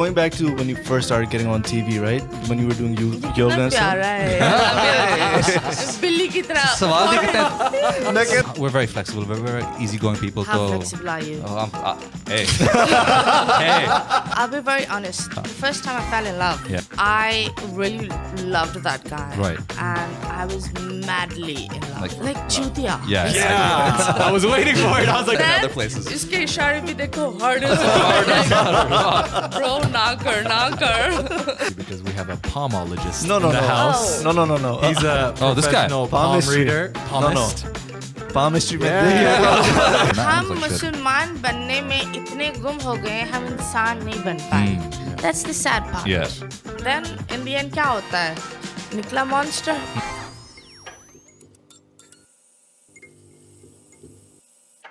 Going back to when you first started getting on TV, right? When you were doing yoga and stuff. Billy की तरह. We're very flexible. We're very easygoing people. How flexible are you? Oh, hey. Hey. I'll be very honest. The first time I fell in love, I really loved that guy. Right. And I was madly in love. Like Chutia. Yeah. I was waiting for it. I was like, other places. इसके इशारे भी देखो hard as bro knocker. because we have a palmologist No. in the house. No. He's a this guy. professional palm Palmistry. reader. Palmist. Palmistry. हम मुसलमान बनने में इतने गुम हो गए हम इंसान नहीं बन पाए. That's the sad part. Yeah. Then in the end क्या होता है? निकला monster.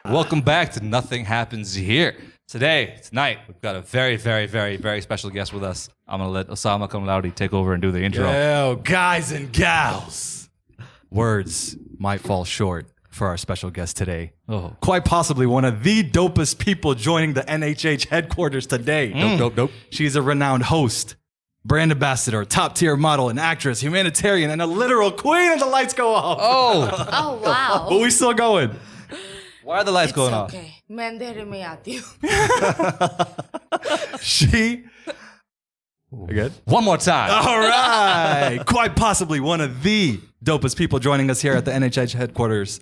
Welcome back to Nothing Happens Here. Tonight, we've got a very, very, very, very special guest with us. I'm going to let Osama Cum Laude take over and do the intro. Yo, guys and gals. Words might fall short for our special guest today. Oh. Quite possibly one of the dopest people joining the NHH headquarters today. Dope. She's a renowned host, brand ambassador, top-tier model, and actress, humanitarian, and a literal queen, and the lights go off. Oh wow. But we still going. Why are the lights going off? Okay. मैं अंधेरे में आती हूँ. She... Good? One more time. All right. Quite possibly one of the dopest people joining us here at the NHH headquarters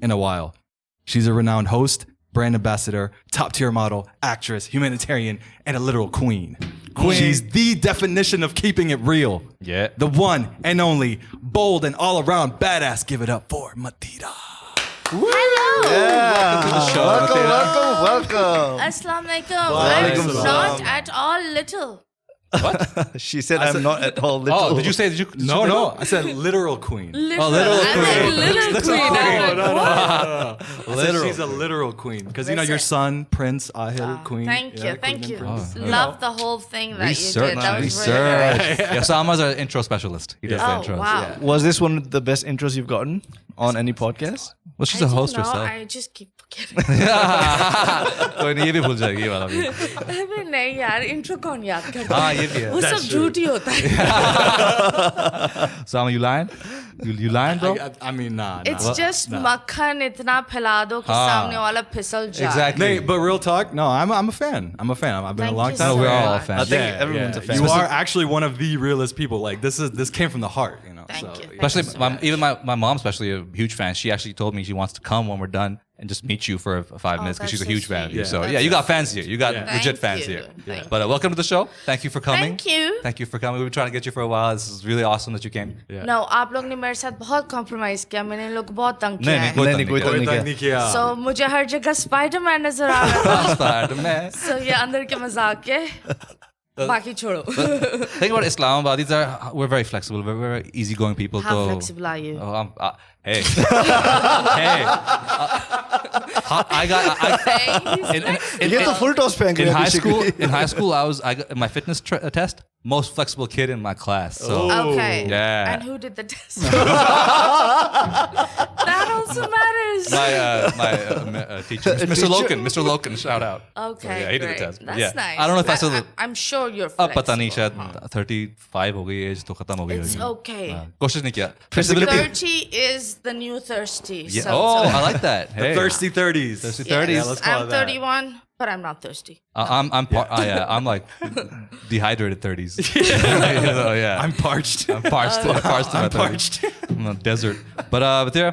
in a while. She's a renowned host, brand ambassador, top-tier model, actress, humanitarian, and a literal queen. She's the definition of keeping it real. Yeah. The one and only bold and all-around badass. Give it up for Mathira. Hello. Welcome. Assalamu alaikum. Walaikum I'm salam. not at all little. She said, "I'm not at all little." Oh, did you say? No. I said literal queen. Literal. literal I'm queen. a little queen. I'm like, what? I said she's a literal queen. Because, you know, your son, Prince, Ahil, queen. Thank you. Yeah, Thank queen you. and prince. Love the whole thing that you did. That was Research. really nice. Yeah, Osama's an intro specialist. He does the Oh, intros. wow. Was this one of the best intros you've gotten on any podcast? Well, she's I a don't host know. herself. I just keep forgetting. कोई नहीं ये भी भूल जाएगी ये वाला भी. अबे नहीं यार इंट्रो कौन याद करता हाँ है ये भी है. वो सब झूठी होता है. Osama, you lying? You lying, bro? I mean, nah. It's just मक्खन इतना फैला दो कि सामने वाला फिसल जाए. Exactly. Hey, but real talk, no, I'm a fan. I've been Thank a long you time. so we're all much. fans. I think everyone's a fan. You are actually one of the realest people. Like this came from the heart, you know. Thank so, you. Especially even my mom, especially a huge fan. She actually told me she wants to come when we're done and just meet you for 5 minutes because she's a that's so huge fan of you. sweet. So That's yeah, you so got fans here. You got Yeah. legit Thank fans you. here. Thank But welcome to the show. Thank you for coming. Thank you. Thank you for coming. We've been trying to get you for a while. This is really awesome that you came. Yeah. No, आप लोग ने मेरे साथ बहुत compromise किया. मैंने इन लोग को बहुत तंग किया नहीं है. कोई नहीं, कोई तंग तंग नहीं किया. So मुझे हर जगह Spider-Man नजर आ रहा था. Spider-Man. So ये अंदर के मजाक के. बाकी छोड़ो. Think about Islamabadis we're very flexible. We're very easygoing people. How so, flexible are you? Oh, hey. hey. I ये तो full toss पे in high school I got my fitness test most flexible kid in my class. So Okay. Yeah. And who did the test? That also matters. my teacher, Mr. Loken, shout out. Okay, So, yeah, he did the great. test. That's Yeah. nice. I don't know if I still. I'm sure you're अब flexible. पता नहीं शायद 35 हो गई as तो खत्म हो गई It's होगी. okay. कोशिश नहीं किया. Flexibility. 30 is the new thirsty. Yeah. So Oh, it's okay. I like that. Hey. Thirsty 30s. Thirsty Yes. 30s. let's call I'm it that. 31, but I'm not thirsty. I'm like dehydrated 30s. So, yeah. I'm parched. I'm parched. I'm parched. I'm parched. I'm in a desert. But Mathira,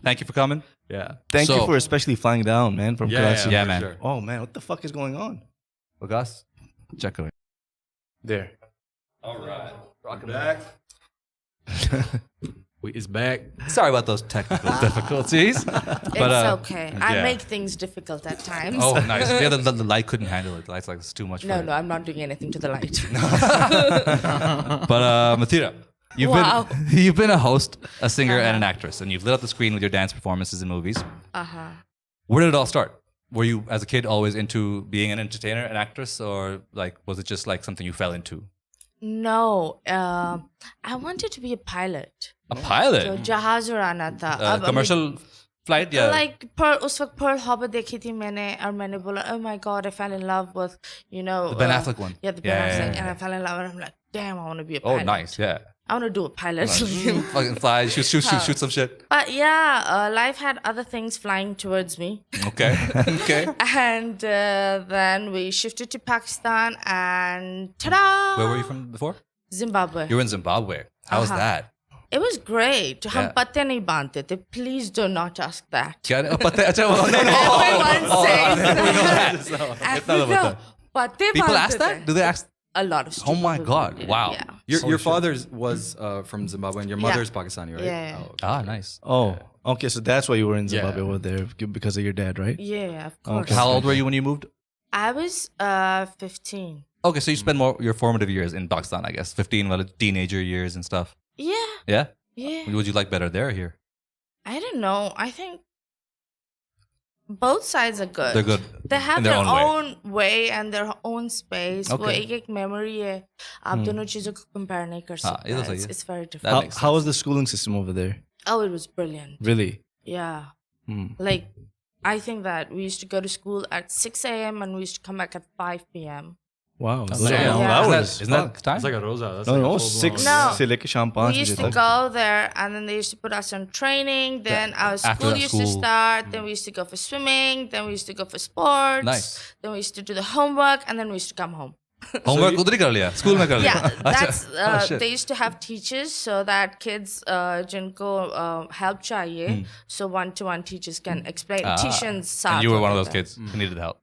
thank you for coming. Yeah. Thank you So- for especially flying down, man, from Karachi. Yeah, for man. sure. Oh man, what the fuck is going on? Bagas, check it. There. All right. Welcome back. It's back. Sorry about those technical difficulties. But, It's okay. I yeah. make things difficult at times. Oh, nice. Yeah, the light couldn't handle it. The light's like, it's too much for No, it. no, I'm not doing anything to the light. But Mathira, Wow. you've been a host, a singer, and an actress, and you've lit up the screen with your dance performances in movies. Uh-huh. Where did it all start? Were you, as a kid, always into being an entertainer, an actress, or like was it just like something you fell into? No, I wanted to be a pilot. A pilot? So जहाज उड़ाना था. अब commercial flight? Yeah. Like उस वक्त Pearl Harbor देखी थी मैंने और मैंने बोला oh my god I fell in love with the Ben Affleck one. yeah the Ben Affleck and I fell in love and I'm like damn I want to be a Oh, pilot. nice. Yeah. I want to do a pilot. Fucking fly, shoot some shit. But yeah, life had other things flying towards me. Okay. Okay. And then we shifted to Pakistan and ta-da! Where were you from before? Zimbabwe. You were in Zimbabwe. How was that? It was great. हम Yeah. पत्ते नहीं बांधते थे. Please do not ask that. क्या पता अच्छा no. Everyone says that. पता. पत्ते People बांधते ask that? थे. Do they ask? A lot of Oh stupid my people God. did. Wow. Yeah. Your father's was from Zimbabwe and your Yeah. mother's Pakistani, right? Yeah. Oh, Ah, nice. Oh, okay. So that's why you were in Zimbabwe Yeah. over there because of your dad, right? Yeah, of course. How old were you when you moved? I was 15. Okay, so you spent more your formative years in Pakistan, I guess. 15, well, teenager years and stuff. Yeah, Yeah? yeah. Would you like better there or here? I don't know. I think both sides are good. They're good. They have in their their own own way and their own space. वो Okay. एक memory है. आप दोनों चीजों को compare नहीं कर हाँ, ये तो सकते. सही है. It's very That different. makes How was the schooling system over there? Oh, it was brilliant. Really? Yeah. Hmm. Like, I think that we used to go to school at 6 a.m. and we used to come back at 5 p.m. Wow. Those Damn. are long Yeah. hours. Isn't that time? It's like a rosa. That's No, like no, a full-blown- 6 No. से लेके शाम 5 We used बजे to तक. go there and then they used to put us on training. Then our After school that used to school- start. Then we used to go for swimming. Then we used to go for sports. Nice. Then we used to do the homework and then we used to come home. Homework उधर ही कर लिया school में कर लिया Yeah, that's Oh, shit. they used to have teachers so that kids जिनको help चाहिए, so one-to-one teachers can explain. Tuitions साथ And you were one of होते those थे. kids who needed help.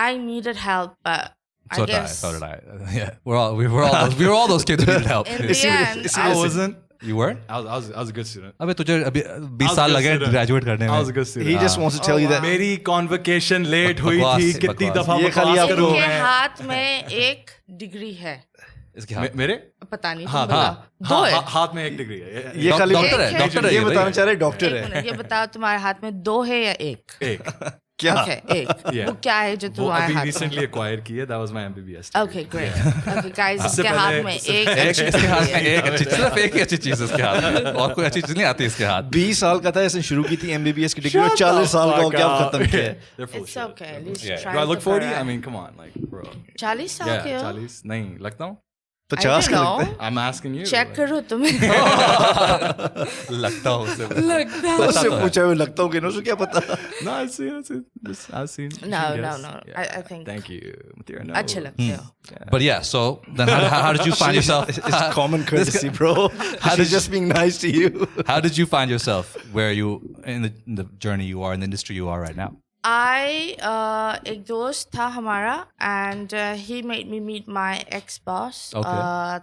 I needed help, but So I did I. guess So did I. Yeah, we were all those kids who needed help. in the end, I wasn't. You weren't? I was a good student. अबे तुझे अभी 20 was साल good लगे student. Graduate करने में. I was a good student. He just wants to tell you that. मेरी convocation late हुई बकवास, थी कितनी बकवास. दफा ये खाली बकवास आपको- करूं इनके मैं हाथ में एक डिग्री है. इसके हाथ. मेरे पता नहीं हाँ तुम बताओ. दो हाँ है. हाँ, हाथ में एक डिग्री है ये खाली डॉक्टर है, एक है. डॉक्टर है ये ये बताना भाई. चाह रहे डॉक्टर एक है. मिनट, ये बताओ तुम्हारे हाथ में दो है या एक? एक क्या? Okay, एक. Yeah. वो क्या है जो वो तुम्हारे अभी हाथ में? recently acquired की है that was my MBBS degree. Okay, great. Okay, guys, इसके पहले- हाथ में एक एक अच्छी इसके हाथ में डिग्री है. एक अच्छी सिर्फ एक ही अच्छी चीज है इसके हाथ में और कोई अच्छी चीज नहीं आती इसके हाथ. 20 साल का था, ऐसे शुरू की थी MBBS की डिग्री और 40 साल का हो गया, अब खत्म किया है. They're full of It's shit. okay, at least Yeah. try Do I look to 40? correct. I mean, come on, like, bro. 40 साल Yeah, के हो? 40? नहीं लगता हूँ? 50 I का don't लगता है. know. I'm asking you. Check like- करो तुम्हें. लगता हो उसे. लगता है. उससे पूछा हुआ लगता हूँ कि उसे क्या पता. No, I've seen. I've seen. No, yes. no, no. Yeah. I think Thank you, Mathira. No. अच्छे लगते हो. But yeah, so then how did you find yourself? It's common courtesy, bro. She's just being nice to you. How did you find yourself where you in the journey you are in the industry you are right now? एक दोस्त था हमारा and he made me meet my ex-boss. Okay.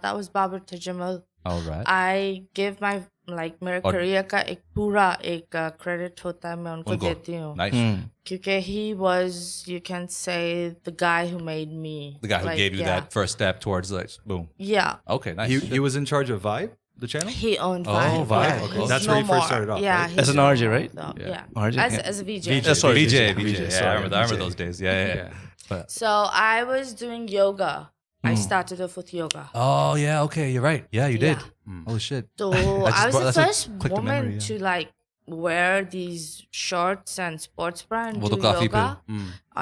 That was Babar Tajamal. All right. I give my मेरे और- career का एक पूरा एक credit होता है, मैं उनको देती हूँ. Nice. क्योंकि he was, you can say, the guy who made me. The guy who like, gave you yeah. that first step towards like boom. Yeah. Okay, nice. He was in charge of Vibe, the channel. He owned Oh, Vibe. Vibe. Yeah, Okay. he's That's no where he first more. started off, Yeah, right? he's As an no RJ, more, right? though. Yeah. Yeah. RJ, As, yeah. as a VJ. VJ. Sorry, VJ. VJ, Yeah, sorry, I remember VJ. those days. Yeah. But, So I was doing yoga. I started off with yoga. oh yeah, okay, you're right. Yeah, you did. Yeah. Oh shit. So just I was brought- the that's what first clicked in woman memory, yeah. to like wear these shorts and sports bra and वो do तो काफी yoga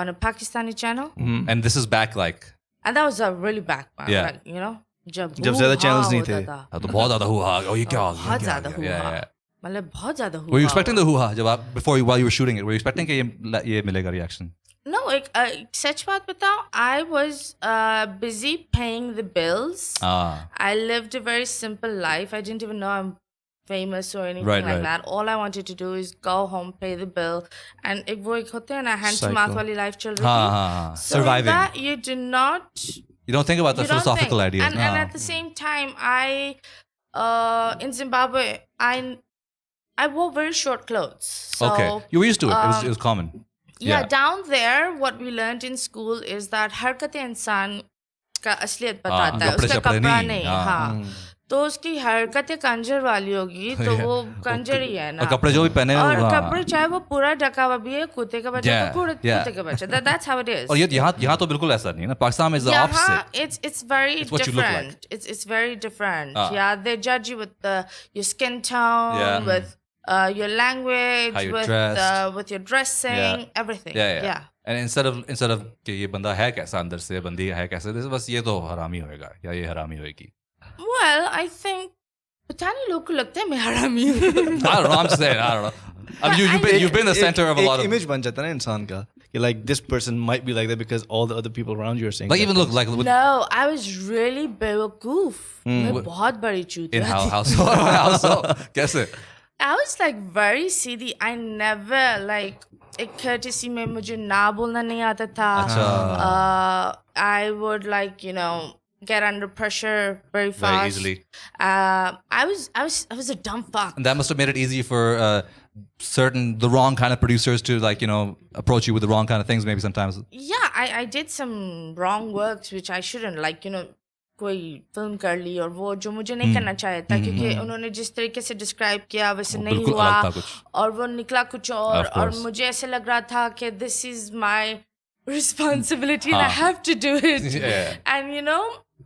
on a Pakistani channel. And this is back like And that was a really back man. Yeah. Like, you know, जब ज़्यादा hoo-ha channels नहीं होता थे. था. तो बहुत ज़्यादा हुआ. Oh, ये क्या हो गया? बहुत क्या हो ज़्यादा गया? Yeah, hoo-ha. yeah. मतलब बहुत ज़्यादा hoo-ha. Were you expecting the hoo-ha जब आप while you were shooting it? Were you expecting कि ये मिलेगा reaction? No, सच बात बताऊं, I was busy paying the bills. I lived a very simple life. I didn't even know I'm famous or anything Right, like right. that. All I wanted to do is go home, pay the bill, and एक वो एक होते हैं ना hand to Cycle. mouth वाली life चल रही हाँ, थी. हाँ, हाँ. So in Surviving. that you do not. You don't think about the You don't philosophical think. ideas. And at the same time, in Zimbabwe, I wore very short clothes. So, Okay. You were used to it. It was common. yeah, down there, what we learned in school is that हरकतें इंसान का असलियत बताता है, कपड़े उसका शपड़े कपड़ा नहीं, नहीं. हाँ. हाँ. तो उसकी हरकतें कंजर वाली होगी, तो वो कंजर ही है ना. और कपड़े जो भी पहने और हाँ. कपड़े चाहे वो पूरा ढका हुआ भी है, कुत्ते का बच्चा Yeah, तो पूरा yeah. कुत्ते का बच्चा. That's how it is. और यहाँ तो बिल्कुल ऐसा नहीं है ना. Pakistan is the Yeah, opposite. it's very It's what you look different. like. It's very different. Ah. Yeah, they judge you with your skin tone, Yeah. with your language, How you're dressed. with your dressing, everything. Yeah. And instead of कि ये बंदा है कैसा अंदर से बंदी है कैसे बस ये तो हरामी होएगा या ये हरामी होएगी. Well, I think पता नहीं लोग को लगता है मैं हरामी हूँ. I don't know. I'm just saying. I don't know. I mean, you've been the center of a lot of image बन जाता है ना इंसान का. Like this person might be like that because all the other people around you are saying. like that even look like with, No, I was really बेवकूफ. मैं बहुत बड़ी चूतिया in थी. how so guess it. I was like very seedy. I never like एक courtesy में मुझे ना बोलना नहीं आता था. I would like get under pressure very fast. Very easily. I was a dumb fuck. And that must have made it easy for the wrong kind of producers to approach you with the wrong kind of things maybe sometimes. Yeah, I did some wrong works which I shouldn't, like कोई film कर ली और वो जो मुझे नहीं करना चाहिए था क्योंकि उन्होंने जिस तरीके से डिस्क्राइब किया वैसे नहीं हुआ और वो निकला कुछ और मुझे ऐसे लग रहा था कि this is my responsibility and I have to do it. And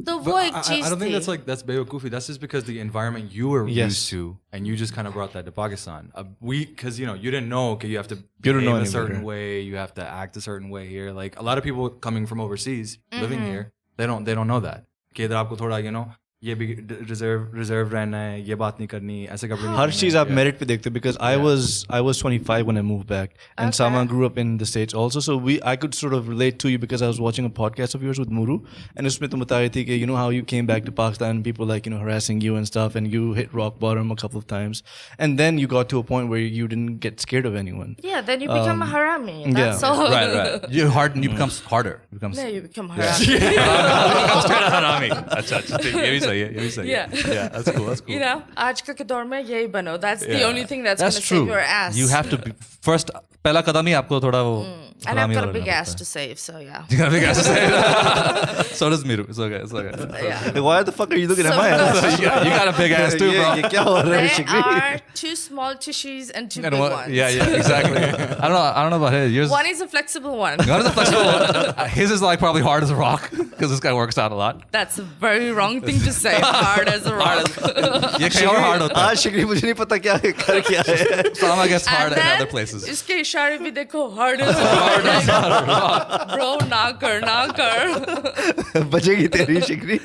तो वो एक चीज थी. I don't think that's बेवकूफी. That's just because the environment you were used to and you just kind of brought that to Pakistan. Because you didn't know you have to behave a certain way, you have to act a certain way here. Like a lot of people coming from overseas living here, they don't know that. कि इधर आपको थोड़ा ये भी reserve रहना है ये बात नहीं करनी ऐसे कपड़े नहीं हर चीज आप merit पे देखते because I was 25 when I moved back and Sama grew up in the States also, so I could sort of relate to you because I was watching a podcast of yours with Muru and उसमें तुम बता रहे थे कि how you came back to Pakistan and people like harassing you and stuff and you hit rock bottom a couple of times and then you got to a point where you didn't get scared of anyone. Yeah, then you become a harami. That's all. Right. You become harder. No, you become harami. Straight harami. अच्छा ये भी सही है Yeah, that's cool. आजकल के दौर में यही बनो. That's the only thing that's going to save your ass. You have to be first. पहला कदम ही आपको थोड़ा वो. And I've got a big ass to save, so yeah. You got a big ass to save. So does Miru. It's okay. Yeah. Why the fuck are you looking at my ass? You got a big ass too, bro. ये क्या हो रहा है There शिकरी? are two small tissues and two big ones. Yeah, exactly. I don't know about his. Yours, one is a flexible one. One is a flexible one. His is like probably hard as a rock because this guy works out a lot. That's a very wrong thing to say. Hard as a rock. ये कहीं और hard होता है. आज शिकरी मुझे नहीं पता क्या कर क्या है. Sama gets hard in other places. इसके इशारे भी देखो hard as a rock. Bro, ना कर. बचेगी तेरी शिकरी.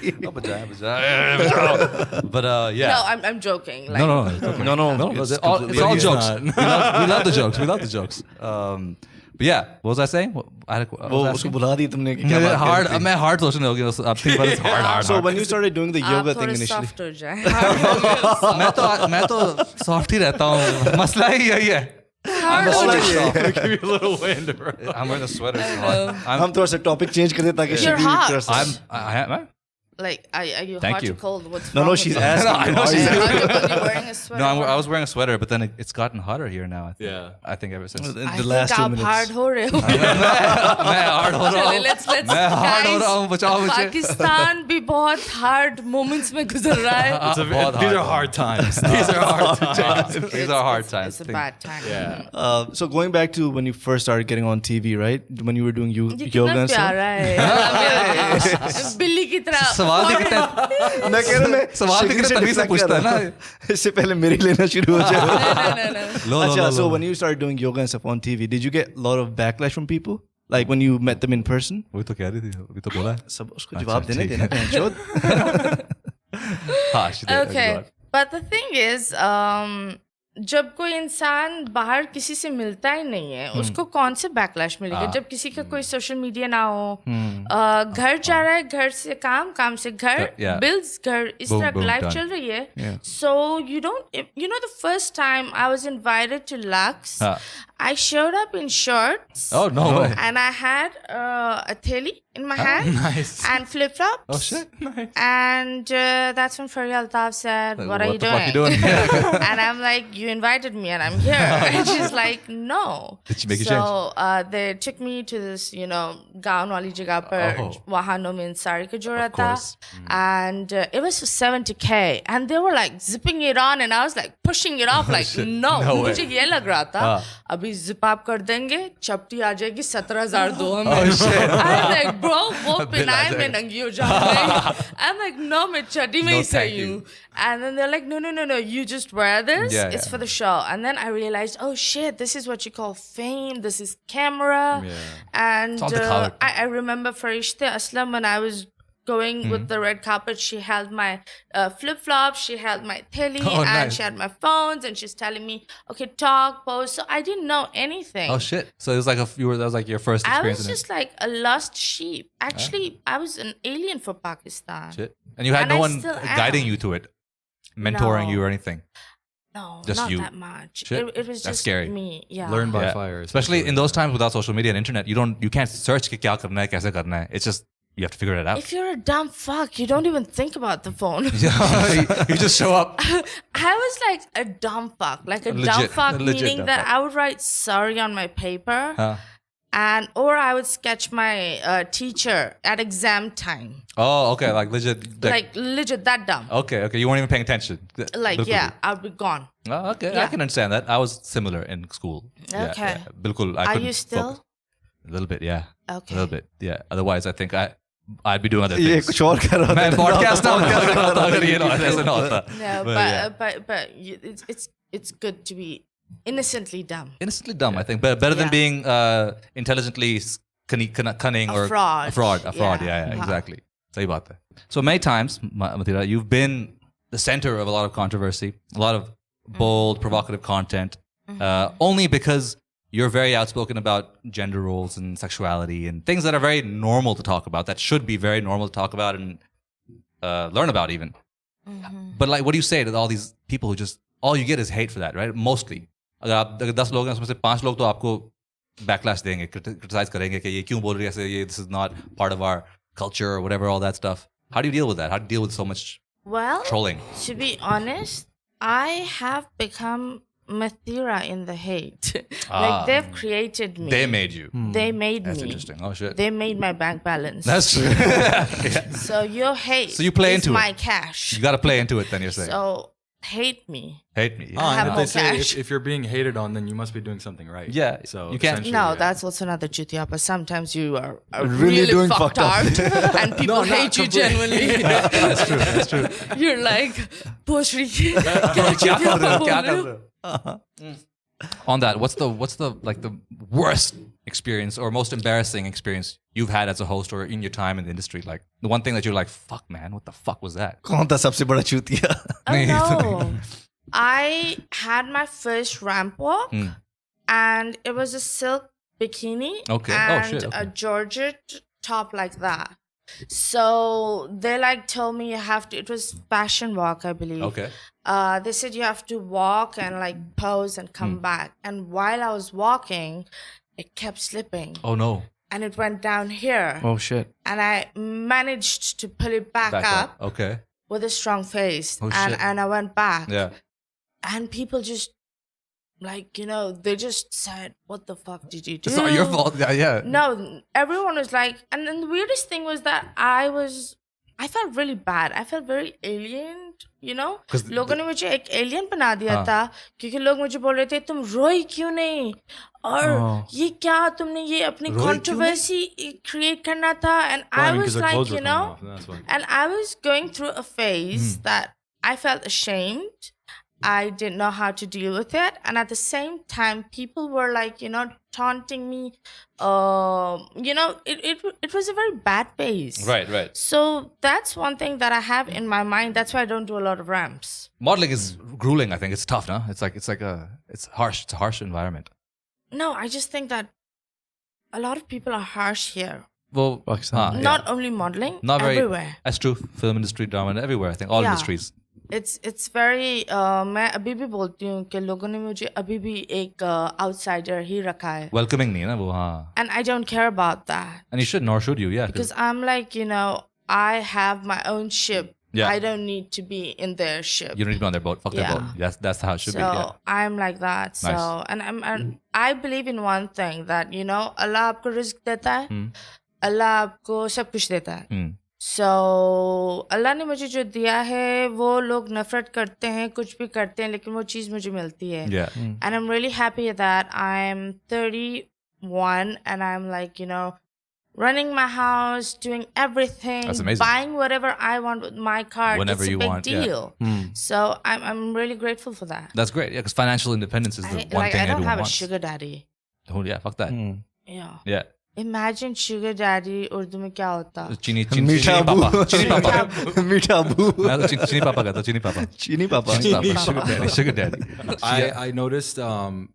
But yeah. No, I'm joking. Like, No. It's all jokes. We love the jokes. We love the jokes. But yeah, what was I saying? वो उसको बुला दी तुमने कि क्या बात hard. मैं hard सोचने लगी. I'm thinking about this hard. So when you started doing the yoga आप thing थोड़े initially, soft हो जाए. मैं तो soft ही रहता हूँ. मसला ही यही है. give you a little wind, bro. I'm wearing a sweater. It's hot. हम थोड़ा सा topic change कर दे ताकि You're शिकरी hot. थोड़ा सा. Like, are you Thank hot you. or cold? What's No, wrong she's with you? asking. I know she's You're wearing a sweater. No, I was wearing a sweater, but then it's gotten hotter here now. I think. Yeah. I think ever since. The last 2 minutes. आप hard हो रहे हो. मैं hard हो रहा हूँ. Let's मैं hard हो रहा हूँ. बचाओ मुझे. पाकिस्तान भी बहुत hard moments में गुजर रहा है. These are hard times. These are hard times. These are hard times. It's a bad time. Yeah. So going back to when you first started getting on TV, right? When you were doing ये yoga कितना and stuff. प्यारा है. बिल्ली की तरह. सवाल भी कितने मैं कह रहा हूँ मैं सवाल भी कितने तमीज से पूछता है ना. इससे पहले मेरी लेना शुरू हो जाए. No. अच्छा, so when you started doing yoga and stuff on TV, did you get a lot of backlash from people? Like when you met them in person? वही तो कह रही थी. वही तो बोला है. सब उसको जवाब देना बहनचोद. हाँ, she did. Okay, but the thing is, जब कोई इंसान बाहर किसी से मिलता ही नहीं है उसको कौन से बैकलैश मिलेगा जब किसी का कोई सोशल मीडिया ना हो घर जा रहा है घर से काम से घर बिल्स घर इस तरह लाइफ चल रही है so you know the first time I was invited to Lux I showed up in shorts. Oh, no way. And I had a theli in my hand. Nice. And flip-flops. Oh, shit. Nice. And that's when Faria Altaf said, what are you the fuck you doing? doing? And I'm like, you invited me and I'm here. And she's like, no. Did she make you so, change? they took me to this, gown wali jagah par. पर वाहनों में इंसारी का जोड़ा था, and it was for 70K, and they were like zipping it on, and I was like pushing it off, like no मुझे ये लग रहा था अभी zip up कर देंगे, चपटी आ जाएगी 17,000 दो हमें. I'm like bro वो पिनाई में नंगी हो जाऊंगी. I'm like no मैं चड्डी में ही सही हूँ. And then they're like, no, you just wear this. It's for the show. And then I realized, oh shit, this is what you call fame. This is camera. And I remember Farishte Aslam, when I was going with the red carpet, she held my flip-flops, she held my theli, and she had my phones, and she's telling me, okay, talk, pose. So I didn't know anything. Oh shit. So it was like that was like your first experience. I was just like a lost sheep. Actually, I was an alien for Pakistan. Shit. And you had no one guiding you to it. Mentoring you or anything? No, just not you. that much. Shit. It was just scary. me. Yeah. Learn by fire. Especially in those times without social media and internet, you can't search कि क्या करना है, कैसे करना है. It's just you have to figure it out. If you're a dumb fuck, you don't even think about the phone. You just show up. I was like a dumb fuck, like a dumb fuck, meaning that I would write sorry on my paper. And or I would sketch my teacher at exam time. Oh, okay, like legit. Like legit that dumb. Okay, you weren't even paying attention. Like yeah, I'll be gone. Oh, okay, Yeah. I can understand that. I was similar in school. Okay. Yeah, bilkul. Are you still? Focus. A little bit, yeah. Okay. A little bit, yeah. Otherwise, I think I'd be doing other ये things. कुछ और कर रहा था. मैं podcast ना अगर ये ना ऐसा ना होता. No, but it's good to be innocently dumb. Innocently dumb, I think. Better than being intelligently cunning or fraud. A fraud. Yeah, exactly. सही बात है. So many times, Mathira, you've been the center of a lot of controversy, a lot of bold, provocative content, only because you're very outspoken about gender roles and sexuality and things that are very normal to talk about, that should be very normal to talk about and learn about even. But like, what do you say to all these people who just, all you get is hate for that, right? Mostly. अगर 10 लोग हैं उसमें से 5 लोग तो आपको backlash देंगे, criticize करेंगे कि ये क्यों बोल रही है ऐसे, ये this is not part of our culture or whatever, all that stuff. How do you deal with that? How do you deal with so much trolling? To be honest, I have become Mathira in the hate. Like they've created me. They made you. They made That's me. interesting. Oh shit. They made my bank balance. That's true. Yeah. So your hate So you play is into my it. cash. You got to play into it then, you're saying. So hate me. Hate me. I have and more they say cash. if you're being hated on, then you must be doing something right. Yeah, So you can't- essentially, No, yeah. that's also another chutiya, but sometimes you are Really doing fucked fucked up and people hate you genuinely. That's true. You're like, Poshri, On that, what's the like the worst experience or most embarrassing experience you've had as a host or in your time in the industry? Like the one thing that you're like, fuck man, what the fuck was that? कौन था सबसे बड़ा चूतिया? Oh no. I had my first ramp walk and it was a silk bikini Okay. Oh, and shit, okay. a Georgette top like that. So they like told me you have to, it was fashion walk, I believe. Okay. They said you have to walk and like pose and come back. And while I was walking, it kept slipping. Oh no. And it went down here. Oh shit. And I managed to pull it back up Okay. with a strong face. Oh, and, shit. and I went back. Yeah. And people just, like, you know, they just said, what the fuck did you do? It's not your fault. Yeah. No, everyone was like, and then the weirdest thing was that I felt really bad. I felt very aliened, you know? 'Cause लोगों ने मुझे एक alien बना दिया था क्योंकि लोग मुझे बोल रहे थे तुम रोई क्यों नहीं और ये क्या तुमने ये अपनी controversy create करना था and I Crying 'cause was their like, clothes were you coming know, off, and that's why. and I was going through a phase that I felt ashamed. I didn't know how to deal with it. And at the same time, people were like, you know, taunting me. You know, it was a very bad phase. Right. So that's one thing that I have in my mind. That's why I don't do a lot of ramps. Modeling is grueling. I think it's tough, no? It's harsh. It's a harsh environment. No, I just think that a lot of people are harsh here. Well, Pakistan. Not only modeling, not very. everywhere. That's true. Film industry, drama, everywhere. I think all Yeah. industries. It's very मैं अभी भी बोलती हूँ कि लोगों ने मुझे अभी भी एक outsider ही रखा है. Welcoming नहीं है ना वो हाँ. And I don't care about that. And you should, nor should you, yeah. Because I'm like, you know, I have my own ship. Yeah. I don't need to be in their ship. You don't need to be on their boat. Fuck their Yeah. boat. That's how it should So be. Yeah. I'm like that. So Nice. and I believe in one thing that, you know, Allah आपको risk देता है अल्लाह आपको सब कुछ देता है. So अल्लाह ने मुझे जो दिया है वो लोग नफरत करते हैं, कुछ भी करते हैं, लेकिन वो चीज़ मुझे मिलती है. And I'm really happy that I'm 31 and I'm like, you know, running my house, doing everything, That's amazing. buying whatever I want with my card. Whenever it's a you big want, deal. So I'm really grateful for that. That's great. Yeah, because financial independence is the one thing I don't everyone have wants. a sugar daddy. Oh yeah, fuck that. Yeah. Yeah. Imagine sugar daddy Urdu में क्या होता? Chini मीठा papa. Abu. Chini papa. मीठा अबू. मैं तो chini papa कहता हूँ, chini papa. चीनी पापा. Sugar daddy. Sugar daddy. I noticed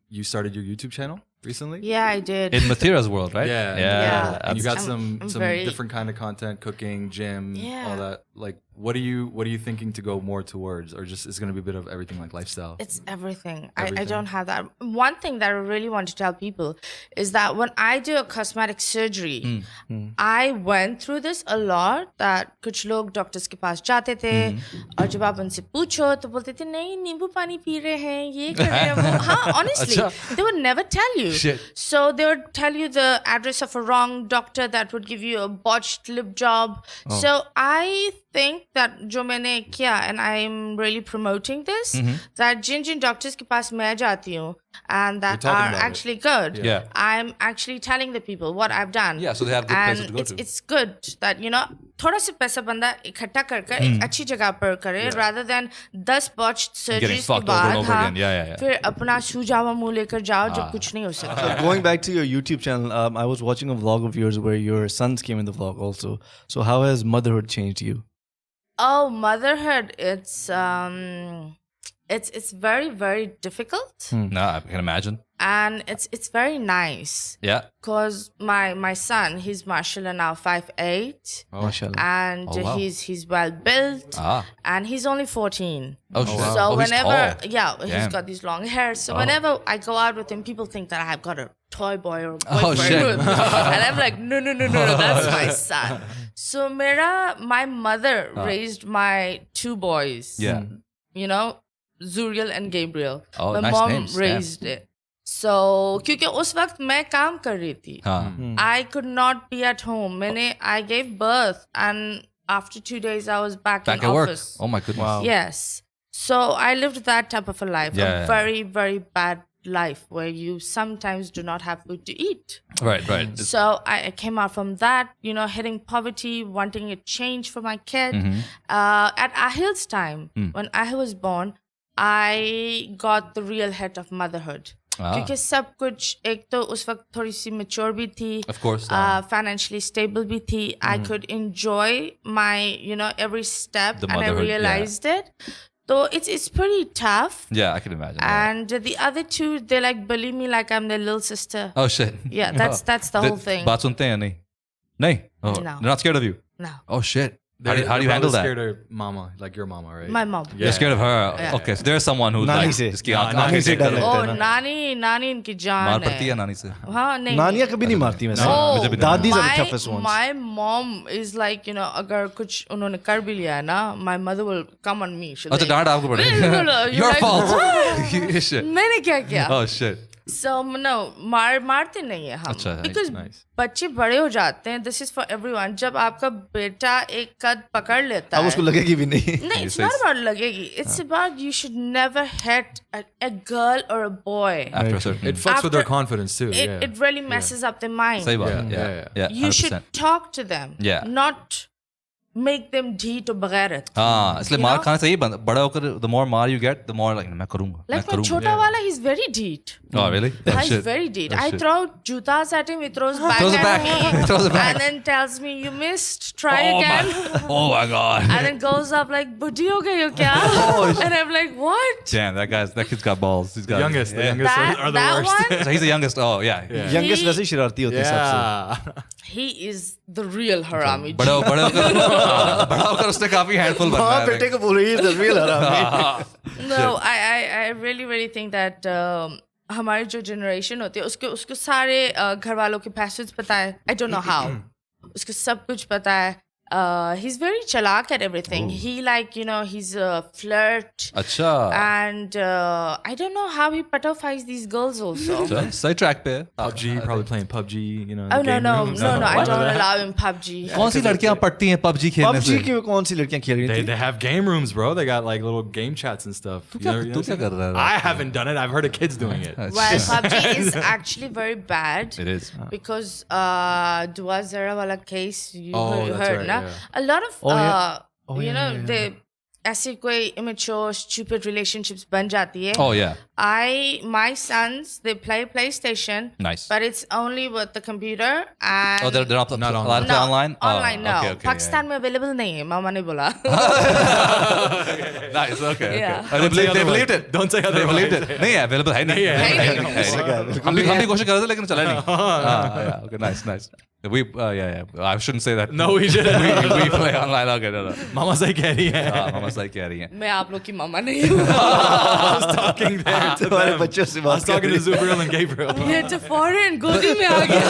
you started your YouTube channel recently. Yeah, I did. In Mathiras World, right? Yeah. Yeah. And you got I'm some very- different kind of content, cooking, gym, Yeah. all that. Like, what are you thinking to go more towards, or just it's going to be a bit of everything, like lifestyle? It's everything. I Everything. don't have that. One thing that I really want to tell people is that when I do a cosmetic surgery, I went through this a lot. That कुछ लोग doctors के पास जाते थे और जब आप उनसे पूछो तो बोलते थे नहीं नींबू पानी पी रहे हैं, ये कर रहे हैं वो. हाँ, honestly, they would never tell you. Shit. So they would tell you the address of a wrong doctor that would give you a botched lip job. So I think that जो मैंने किया, and I'm really promoting this, that Jin doctors के पास मैं जाती हूँ and that talking are about it. actually good, Yeah. I'm actually telling the people what I've done. Yeah, so they have good and places to go to. It's good that, you know, थोड़ा सा पैसा बंदा इकट्ठा कर एक अच्छी जगह पर करे, rather than 10 botched Getting surgeries के fucked over बाद and over हाँ, again. Yeah. फिर अपना सूजा हुआ मुंह लेकर जाओ जब कुछ नहीं हो सकता. Going back to your YouTube channel, I was watching a vlog of yours where your sons came in the vlog also. So how has motherhood changed you? Oh, motherhood, it's very, very difficult. No, I can imagine. And it's very nice. Yeah. Cause my son, he's mashallah now 5'8", Mashallah. and Oh, wow. he's well built, and he's only 14. Oh, shit. So Oh, he's whenever tall. he's Damn. got these long hairs. So whenever I go out with him, people think that I've got a toy boy or a boyfriend. shit. And I'm like, no, that's my son. So my mother raised my 2 boys. Yeah. You know, Zuriel and Gabriel. Oh, my nice mom names. raised it. So क्योंकि उस वक्त मैं काम कर रही थी. I could not be at home. I gave birth, and after 2 days I was back in Back at work. office. Oh my goodness. Wow. Yes. So I lived that type of a life. Yeah. A very, very bad life where you sometimes do not have food to eat. Right. So I came out from that, you know, hitting poverty, wanting a change for my kid. At Ahil's time, when Ahil was born, I got the real hit of motherhood. क्योंकि सब कुछ एक तो उस वक्त थोड़ी सी mature भी थी, Of course. financially stable भी थी. I could enjoy my, you know, every step, The and I motherhood, yeah. realized it. So it's pretty tough. Yeah, I can imagine. Yeah. And the other 2, they like bully me like I'm their little sister. Oh shit. Yeah, that's the whole thing. बात सुनते हैं नहीं? नहीं? Oh, No. they're not scared of you? No, Oh shit. How do you They're handle probably that? Scared of mama, like your mama, right? my mom. You're scared of her. Yeah. Okay, so there's someone who's नानी like से. जिसकी हाँ, आंख नानी से डर लगता Oh, है ना. नानी इनकी जान मार पड़ती है नानी से. हाँ नहीं. नानियाँ कभी नहीं मारती वैसे. Oh, मुझे भी नहीं Dadis are the my- toughest ones. My mom is like, you know, अगर कुछ उन्होंने कर भी लिया है ना, my mother will come on me. She'll अच्छा like, डांट आपको बिल्कुल, पड़ेगी. you're Your like, fault. "What?" Shit. मैंने क्या किया? Oh shit. So no, मारते नहीं है हम. अच्छा, Because nice. बच्चे बड़े हो जाते हैं. This is for everyone. जब आपका बेटा एक कद पकड़ लेता अब है. उसको लगेगी भी नहीं. नहीं, it's not about लगेगी. It's about you should never hit a girl or a boy. After a certain. It fucks with their After- confidence too. It really messes up their mind. सही बात है. Yeah. Yeah. You 100%. should talk to them. Yeah. Not make them ढीठ और बगैरत. हाँ, इसलिए You मार know? खाने से ही बड़ा होकर the more मार you get, the more like मैं करूँगा. Like my छोटा वाला, he's very ढीठ. Oh really? Oh, He's shit. very deep. Oh, I shit. throw jutas at him, he throws back Throws it at back. me. He throws it back. And then tells me, you missed, try Oh again. my. Oh my god. And then goes up like, buddi ho gayi ho kya? And I'm like, what? Damn, that kid's got balls. He's got The youngest Yeah. are the That worst. one, So he's the youngest. Oh yeah. Youngest वैसे ही शरारती होती है सबसे. Yeah. he is the real harami. बड़ा होकर उसने काफी handful बनना हाँ है. बेटे को बोल रही है the real हरामी. No, I really, really think that हमारी जो generation होती है, उसको सारे घर वालों के passwords पता है. I don't know how. उसको सब कुछ पता है. he's very chalak at everything. He he's a flirt. Acha. And I don't know how he pedophizes these girls also. Side track पे. PUBG, probably playing PUBG, in Oh the game no, rooms. I don't allow him PUBG. कौन सी लड़कियां पढ़ती हैं PUBG खेलने से? PUBG की कौन सी लड़कियां खेल रही थी? They have game rooms, bro. They got like little game chats and stuff. तू क्या कर रहा है? I haven't done it. I've heard of kids doing it. Well, PUBG is actually very bad. It is. Because Dua Zara wala case you that's heard, right, na? yeah. A lot of yeah. the ऐसे कोई immature, stupid relationships बन जाती है. Oh yeah. My sons, they play PlayStation. Nice. But it's only with the computer and. Oh, they're not allowed to play online? Online no. Okay, Pakistan में available नहीं है. मामा ने बोला. Nice. Okay. Yeah. Okay. They believed it. Don't say They believed it. नहीं है available है नहीं. हम भी कोशिश कर रहे थे लेकिन चला नहीं. Yeah. Okay. Nice. We I shouldn't say that. No, we shouldn't. we play online. Okay, no. Mama सही कह रही है. Mama सही कह रही है. मैं आप लोग की मामा नहीं हूँ. I was talking there to तुम्हारे them. बच्चों से I was बात talking कर to Zubril and Gabriel. ये तो foreign गोदी में आ गया.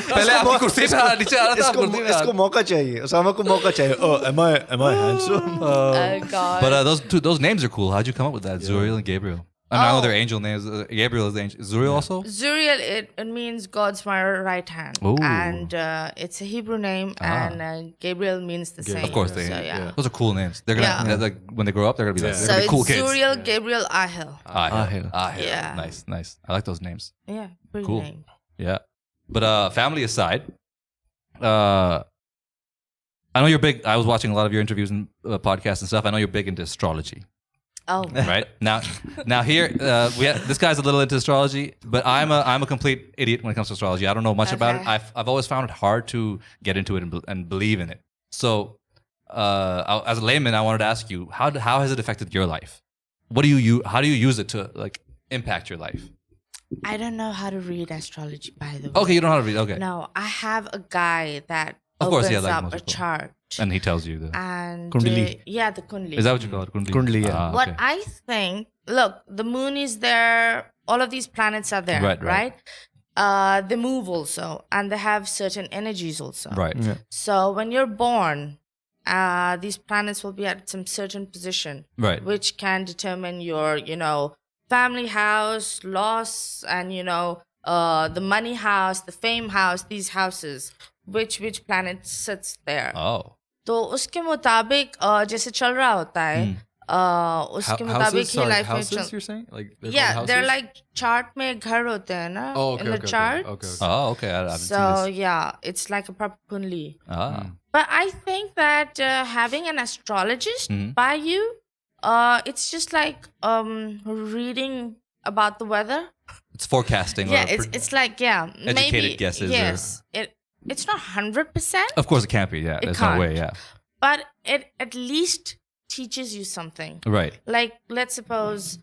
पहले आपकी कुर्सी पे नीचे आ रहा था. इसको मौका चाहिए. उसामा को मौका चाहिए. Oh, am I handsome? Oh God. But those names are cool. How'd you come up with that? Zuriel and Gabriel. I know their angel names. Gabriel is the angel. Zuriel also? Zuriel, it means God's my right hand. Ooh. And it's a Hebrew name, and Gabriel means the same. Of course, so, yeah. Those are cool names. They're gonna like when they grow up, they're gonna be like So they're gonna be cool it's kids. Zuriel, Gabriel, Ahel. Ahel. Yeah. Nice. I like those names. Yeah, pretty Cool. name. Yeah. But family aside, I know you're big. I was watching a lot of your interviews and podcasts and stuff. I know you're big into astrology. Oh. Right now here this guy's a little into astrology, but I'm a complete idiot when it comes to astrology. I don't know much about it. I've always found it hard to get into it and believe in it. So as a layman, I wanted to ask you, how has it affected your life? How do you use it to like impact your life? I don't know how to read astrology, by the way. Okay, you don't know how to read. Okay. No, I have a guy that Of course, opens like up most a people. chart. And he tells you that. And Kundali. Yeah, the Kundali. Is that what you call it? Kundali. Kundali, yeah. What I think, look, the moon is there. All of these planets are there, right? They move also, and they have certain energies also. Right. Yeah. So when you're born, these planets will be at some certain position, Right. which can determine your, family house, loss, and the money house, the fame house, these houses, which planet sits there. Oh. तो उसके मुताबिक जैसे चल रहा होता है उसके मुताबिक ही लाइफ में houses, you're saying? Like they're like chart में घर होते हैं ना in the chart. Oh, okay. I haven't seen So this. yeah, it's like a proper kundli. Ah. But I think that having an astrologist by you, it's just like reading about the weather. It's forecasting. Yeah, or it's like educated maybe guesses. Yes, it's not 100%. Of course, it can't be. Yeah, there's no way. Yeah. But it at least teaches you something. Right. Like, let's suppose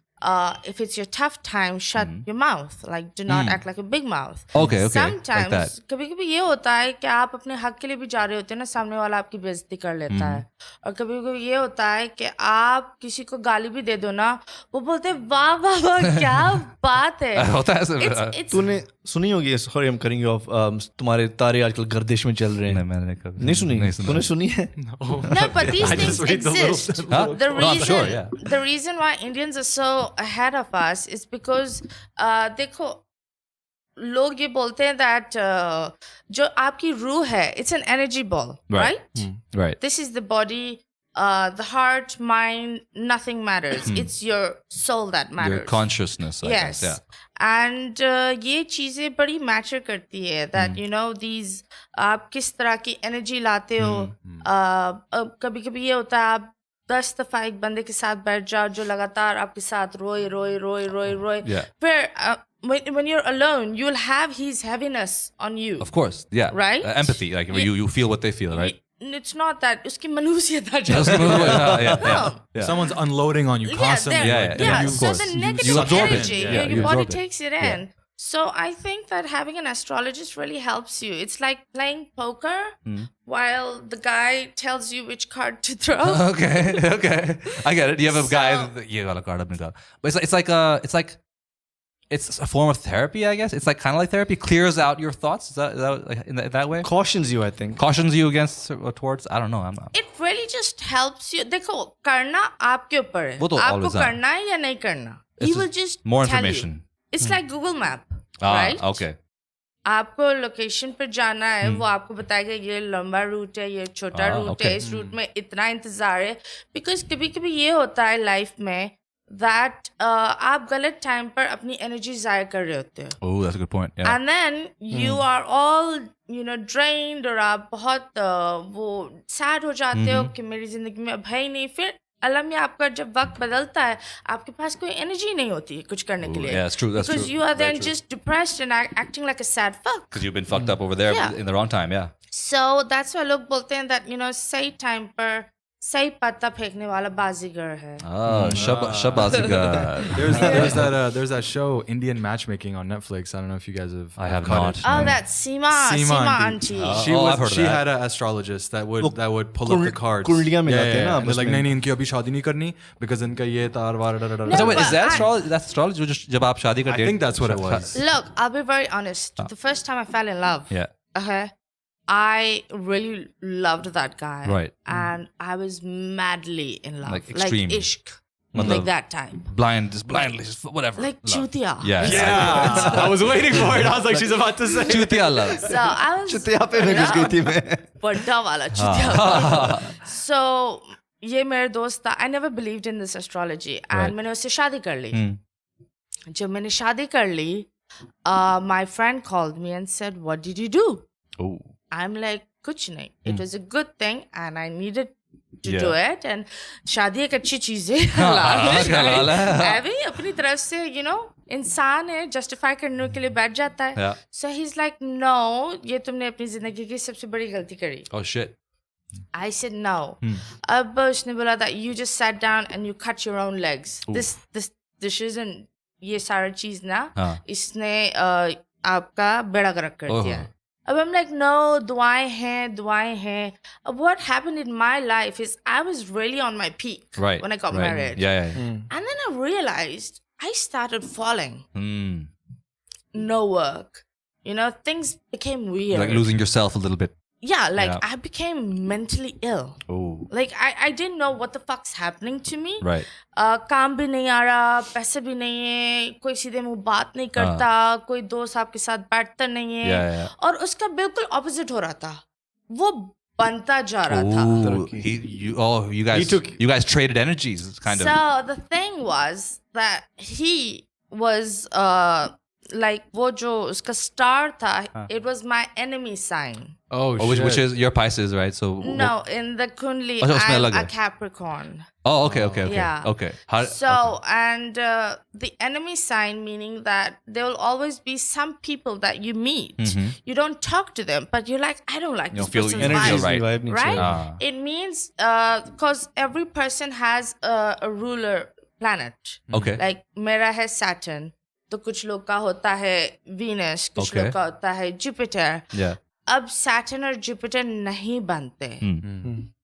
if it's your tough time, shut your mouth. Like, do not act like a big mouth. Okay. Sometimes, Like that. कभी-कभी ये होता है कि आप अपने हक के लिए भी जा रहे होते हैं ना, सामने वाला आपकी बेइज्जती कर लेता है. और कभी-कभी ये होता है कि आप किसी को गाली भी दे दो ना, वो बोलते हैं वाह वाह वाह क्या बात है. होता है ऐसे. तूने सुनी होगी, sorry I'm cutting you off, तुम्हारे तारे आजकल गर्दिश में चल रहे हैं. मैंने कभी नहीं सुनी? तूने सुनी है? No, but these things exist. Huh? The No, I'm reason, sure, yeah. the reason why Indians are so ahead of us is because देखो लोग ये बोलते हैं that जो आपकी रूह है, it's an energy ball, right? Right. This is the body, the heart, mind, nothing matters. It's your soul that matters. Your consciousnness. I Yes. guess, yeah. And ये चीजें बड़ी मैटर करती है that these आप किस तरह की एनर्जी लाते हो. कभी कभी ये होता है आप 10 दफा एक बंदे के साथ बैठ जाओ जो लगातार आपके साथ रोए. Yeah. Where when you're alone, you'll have his heaviness on you. Of course. Yeah. Right? Empathy. Like you feel what they feel, right? It's not that उसकी मनुष्यत आ जाती है. Yeah. Someone's unloading on you constantly. Yeah, of So course. the You negative absorb it. energy, Yeah, your you body absorb it. takes it in. So I think that having an astrologist really helps you. It's like playing poker while the guy tells you which card to throw. Okay. I get it. You have a guy. You got a card up and down. But it's like it's a form of therapy, I guess. It's like kind of like therapy, clears out your thoughts. Is that like in that way? Cautions you, I think. Cautions you against or towards. I don't know. I'm not. It really just helps you. देखो करना आपके ऊपर है. वो तो आपको always है. करना है या नहीं करना. It's He will just just more tell information. you. It's like Google Map, right? Okay. आपको लोकेशन पर जाना है, वो आपको बताएगा ये लंबा रूट है, ये छोटा रूट okay. है, इस रूट में इतना इंतजार है. बिकॉज कभी कभी ये होता है लाइफ में that आप गलत टाइम पर अपनी एनर्जी जाया कर रहे होते हो. Oh, that's a good point. Yeah. And then you are all drained और आप बहुत वो sad हो जाते हो कि मेरी जिंदगी में अब है ही नहीं. फिर अल्लाह में आपका जब वक्त बदलता है आपके पास कोई एनर्जी नहीं होती है कुछ करने के लिए. Yeah, that's true. That's because true. you are Very then true. just depressed and acting like a sad fuck. Because you've been fucked up over there Yeah. in the wrong time. Yeah. So that's why लोग बोलते हैं that सही time पर सही पत्ता फेंकने वाला बाजीगर है. Oh, Shabazigar. There's that show Indian Matchmaking on Netflix. I don't know if you guys have. I have caught not. it. Oh, that's Seema auntie. I've heard of She that. had an astrologist that would pull up the cards. कुंडलियाँ मिलाते हैं ना And they're आपस like में. नहीं इनकी अभी शादी नहीं करनी because इनका ये तार वार da da da. No, So wait, is but that I- astrology? That's astrology. जब आप शादी का I date- think that's what it was. Look, I'll be very honest. The first time I fell in love, Yeah. I really loved that guy. Right. And I was madly in love. Like extreme. ishq. Matlab- Like that time. Blind, just blindly, just whatever. Like Love. chutia. Yeah. Yeah, I was waiting for it. I was like, she's about to say. Chutia love. So I was... चुतिया पे मैं घुस गई थी मैं. बड़ा वाला chutia. So, ये मेरा दोस्त था. I never believed in this astrology. And Right. मैंने उससे शादी कर ली. जब मैंने शादी कर ली, my friend called me and said, what did you do? Oh. I'm like, कुछ नहीं. It was a good thing and I needed to Yeah. do it. And शादी एक अच्छी चीज़ है. हलाल है. मैं भी अपनी तरफ से, इंसान है, justify करने के लिए बैठ जाता है. Yeah. So he's like, no, ये तुमने अपनी जिंदगी की सबसे बड़ी गलती करी. Oh shit. I said no. अब उसने बोला that you just sat down and you cut your own legs. This isn't ये सारा चीज़ ना, इसने आपका बेड़ा गर्क कर दिया. अब I'm like, no, दुआएं हैं. What happened in my life is I was really on my peak Right. when I got right. married. Yeah. And then I realized I started falling. No work. Things became weird. Like losing yourself a little bit. Yeah, Yeah. I became mentally ill. Oh. Like I didn't know what the fuck's happening to me. Right. काम भी नहीं आ रहा, पैसे भी नहीं है, कोई सीधे मुंह बात नहीं करता, कोई दोस्त आपके साथ बैठता नहीं है. Yeah. और उसका बिल्कुल ऑपोजिट हो रहा था. वो बनता जा रहा था. Oh, you guys traded energies, kind of. So the thing was that he was like वो जो उसका star था, it was my enemy sign. Oh, shit. Which is your Pisces, right? So No, in the Kundli, Oh, उसमें I'm अलग a है. Capricorn. Oh, okay. Yeah. Okay. So, and the enemy sign, meaning that there will always be some people that you meet. You don't talk to them, but you're like, I don't like You this don't feel person's energy vibe. right. Right? It means, because every person has a ruler planet. Okay. Like, मेरा है Saturn. तो कुछ लोग का होता है Venus, कुछ Okay. लोग का होता है Jupiter. Yeah. अब Saturn और Jupiter नहीं बनते.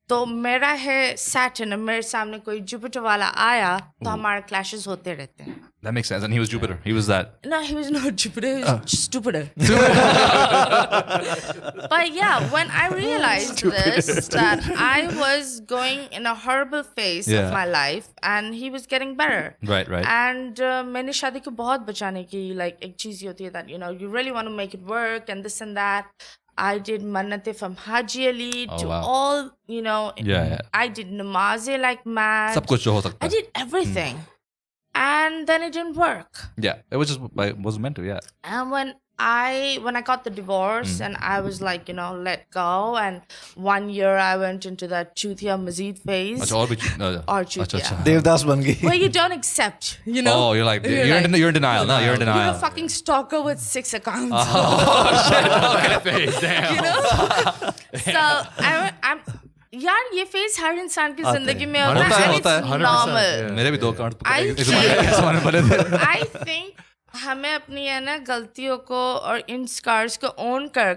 तो मेरा है Saturn और मेरे सामने कोई Jupiter वाला आया तो हमारे clashes होते रहते हैं. That makes sense. And he was Jupiter. He was that. No, he was not Jupiter, he was stupider. But yeah, when I realized this, that I was going in a horrible phase Yeah. of my life and he was getting better. Right. And मैंने शादी को बहुत बचाने की, like एक चीज़ ये होती है that, you really want to make it work and this and that. I did mannate from Haji Ali to wow. all, Yeah. I did namaze like mad. सब कुछ जो हो सकता I है. did everything. And then it didn't work. Yeah. It was just wasn't meant to. Yeah. And when I got the divorce and I was like, let go. And 1 year I went into that Chutia Mazid phase. अच्छा और भी Or Chutia. Devdas बन गई. Where you don't accept, Oh, you're like you're in denial. No, you're in You're denial. a fucking stalker with 6 accounts. So I'm यार ये phase हर इंसान की जिंदगी में होता है and it's normal. मेरे भी 2 अकाउंट I think हमें अपनी है ना गलतियों को और इन स्कार्स को ओन कर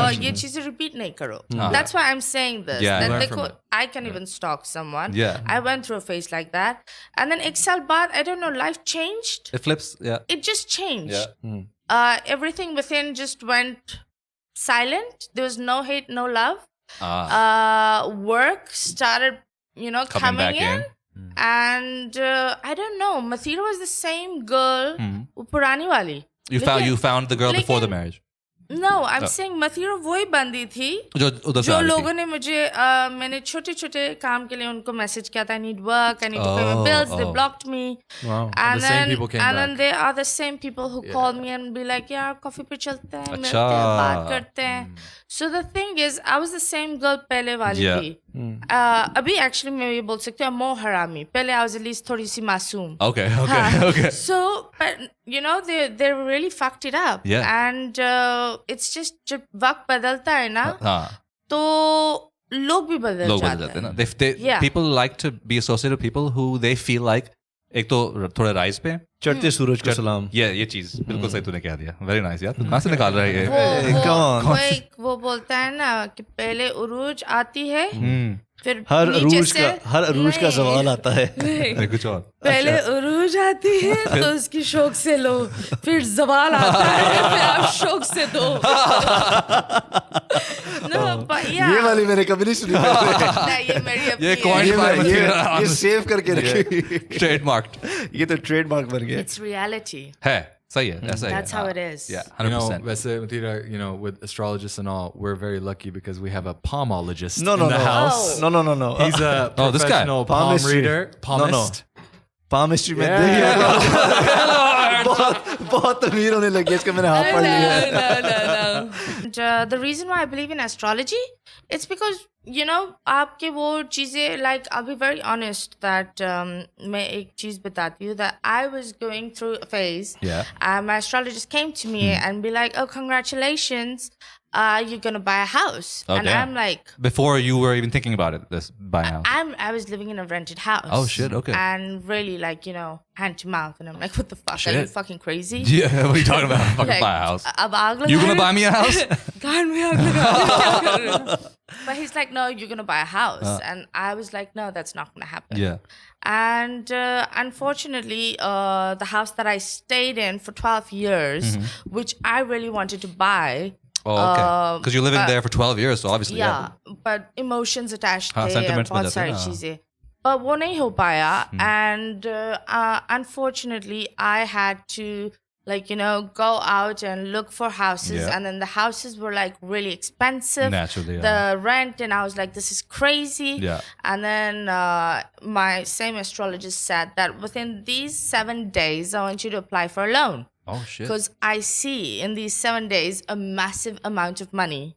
और ये चीजें रिपीट नहीं करो. That's why I'm saying this. Yeah, that learn देखो, I can even stalk someone. Yeah. I went through a phase like that, and then एक साल बाद, I don't know, life changed. It flips, yeah. It just changed. Yeah. Everything within just went silent. There was no hate, no love. Work started, Coming back coming in. And I don't know, Mathira was the same girl, वो पुरानी वाली. You found the girl before the marriage. No, I'm saying Mathira वही बंदी थी जो उधर से जो आ रही थी. लोगों ने मुझे मैंने छोटे-छोटे काम के लिए उनको मैसेज किया था, I need work, I need to pay my bills. They blocked me. Wow. And the then same people came and back. then they are the same people who called me and be like, यार coffee पे चलते हैं, मिलते अच्छा. हैं, बात करते हैं. So the thing is, I was the same girl पहले वाली Yeah. थी. अभी actually मैं ये बोल सकती हूँ, more हरामी. पहले I was at least थोड़ी सी मासूम. Okay. So, but they really fucked it up. Yeah. And it's just जब वक्त बदलता है ना, हाँ. तो लोग भी बदल लोग बदल जाते जाते हैं हैं. ना. Yeah. People like to be associated with people who they feel like एक तो थोड़ा राइज पे चढ़ते सूरज को सलाम. ये चीज बिल्कुल सही तूने कह दिया. वेरी नाइस यार. कहाँ से निकाल रहा है ये? वो बोलता है ना कि पहले उरूज आती है, फिर हर नीचे अरूज से का सवाल आता है. नहीं, कुछ और. पहले उरूज आती है तो उसकी शौक से लो, फिर जवाल आता है, फिर आप शौक से दो. ये वाली मैंने कभी नहीं सुनी. ये मेरी अपनी ये coin ये सेव करके रखी. ट्रेडमार्क्ड. ये तो ट्रेडमार्क बन गया. It's reality. है. सही है. ऐसा ही है. That's how it is. Yeah, You know, 100%. वैसे Mathira, with astrologists and all, we're very lucky because we have a palmologist No, in the house. No. He's a Oh, this guy. professional palm Palmistry. reader. Palmist. Palmistry में Yeah. बहुत अमीर होने लगे. इसका मैंने हाथ पढ़ लिया. No. And, the reason why I believe in astrology, it's because आपके वो चीजें, like I'll be very honest that मैं एक चीज बताती हूँ that I was going through a phase. Yeah. My astrologist came to me and be like, oh, congratulations, you're gonna buy a house. And damn. I'm like, Before you were even thinking about it, this buying house. I was living in a rented house. Oh, shit, okay. And really like, hand to mouth. And I'm like, what the fuck? Are you Shit. fucking crazy? Yeah, what are you talking about? Fucking Like, buy a house. अब आग लगा You gonna रहे buy me a house? God, मैं आग लगा रही हूँ, क्या कर रही हूँ? But he's like, no, you're gonna buy a house. And I was like, no, that's not gonna happen. Yeah. And unfortunately, the house that I stayed in for 12 years, which I really wanted to buy. Oh, okay. Because you're living there for 12 years, so obviously. Yeah, but emotions attached थे, sentiments बन बहुत जाते हैं सारी ना. चीजें. But वो नहीं हो पाया. And unfortunately, I had to go out and look for houses. Yeah. And then the houses were like really expensive. Naturally, yeah. The rent, and I was like, this is crazy. Yeah. And then my same astrologist said that within these 7 days, I want you to apply for a loan. Oh, shit. Because I see in these 7 days, a massive amount of money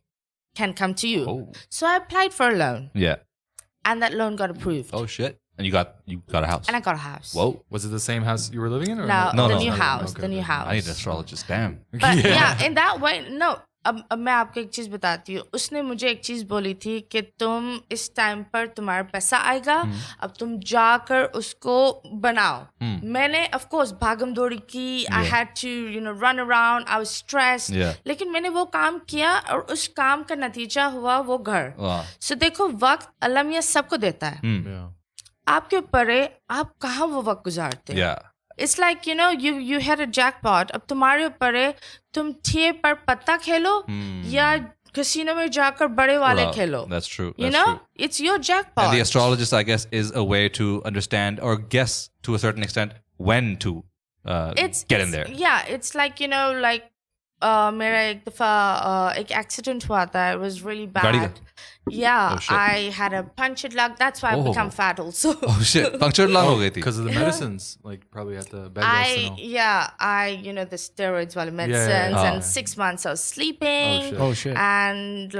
can come to you. Oh. So I applied for a loan. Yeah. And that loan got approved. Oh, shit. And you got a house. And I got a house. Whoa. Was it the same house you were living in? Or No, No, the no, new no, house. okay, The new okay. house. I need an astrologist. Damn. But yeah, in that way, no. अब मैं आपको एक चीज बताती हूँ. उसने मुझे एक चीज बोली थी कि तुम इस टाइम पर तुम्हारा पैसा आएगा, अब तुम जाकर उसको बनाओ. मैंने of course भागम दौड़ी की. I had to run around. I was stressed. Yeah. लेकिन मैंने वो काम किया और उस काम का नतीजा हुआ वो घर. Wow. So देखो, वक्त अल्लाह मियां सबको देता है. Yeah. आपके ऊपर है आप कहाँ वो वक्त गुजारते हैं. Yeah. It's like you had a jackpot. अब तुम्हारे ऊपर है तुम ठिए पर पत्ता खेलो या casino में जाकर बड़े वाले Well, Khelo. That's true. You That's know, true. it's your jackpot. And the astrologist, I guess, is a way to understand or guess to a certain extent when to get in there. Yeah, it's like like मेरा एक दफा एक accident हुआ था. It was really गाड़ी bad. का? Yeah, Oh, shit. I had a punctured lung. That's why I've Oh. become fat also. Oh shit! Punctured lung हो गई थी. Because of the medicines, like probably at the bed rest and all. I the steroids wale medicines, yeah. and 6 months I was sleeping. Oh, shit. And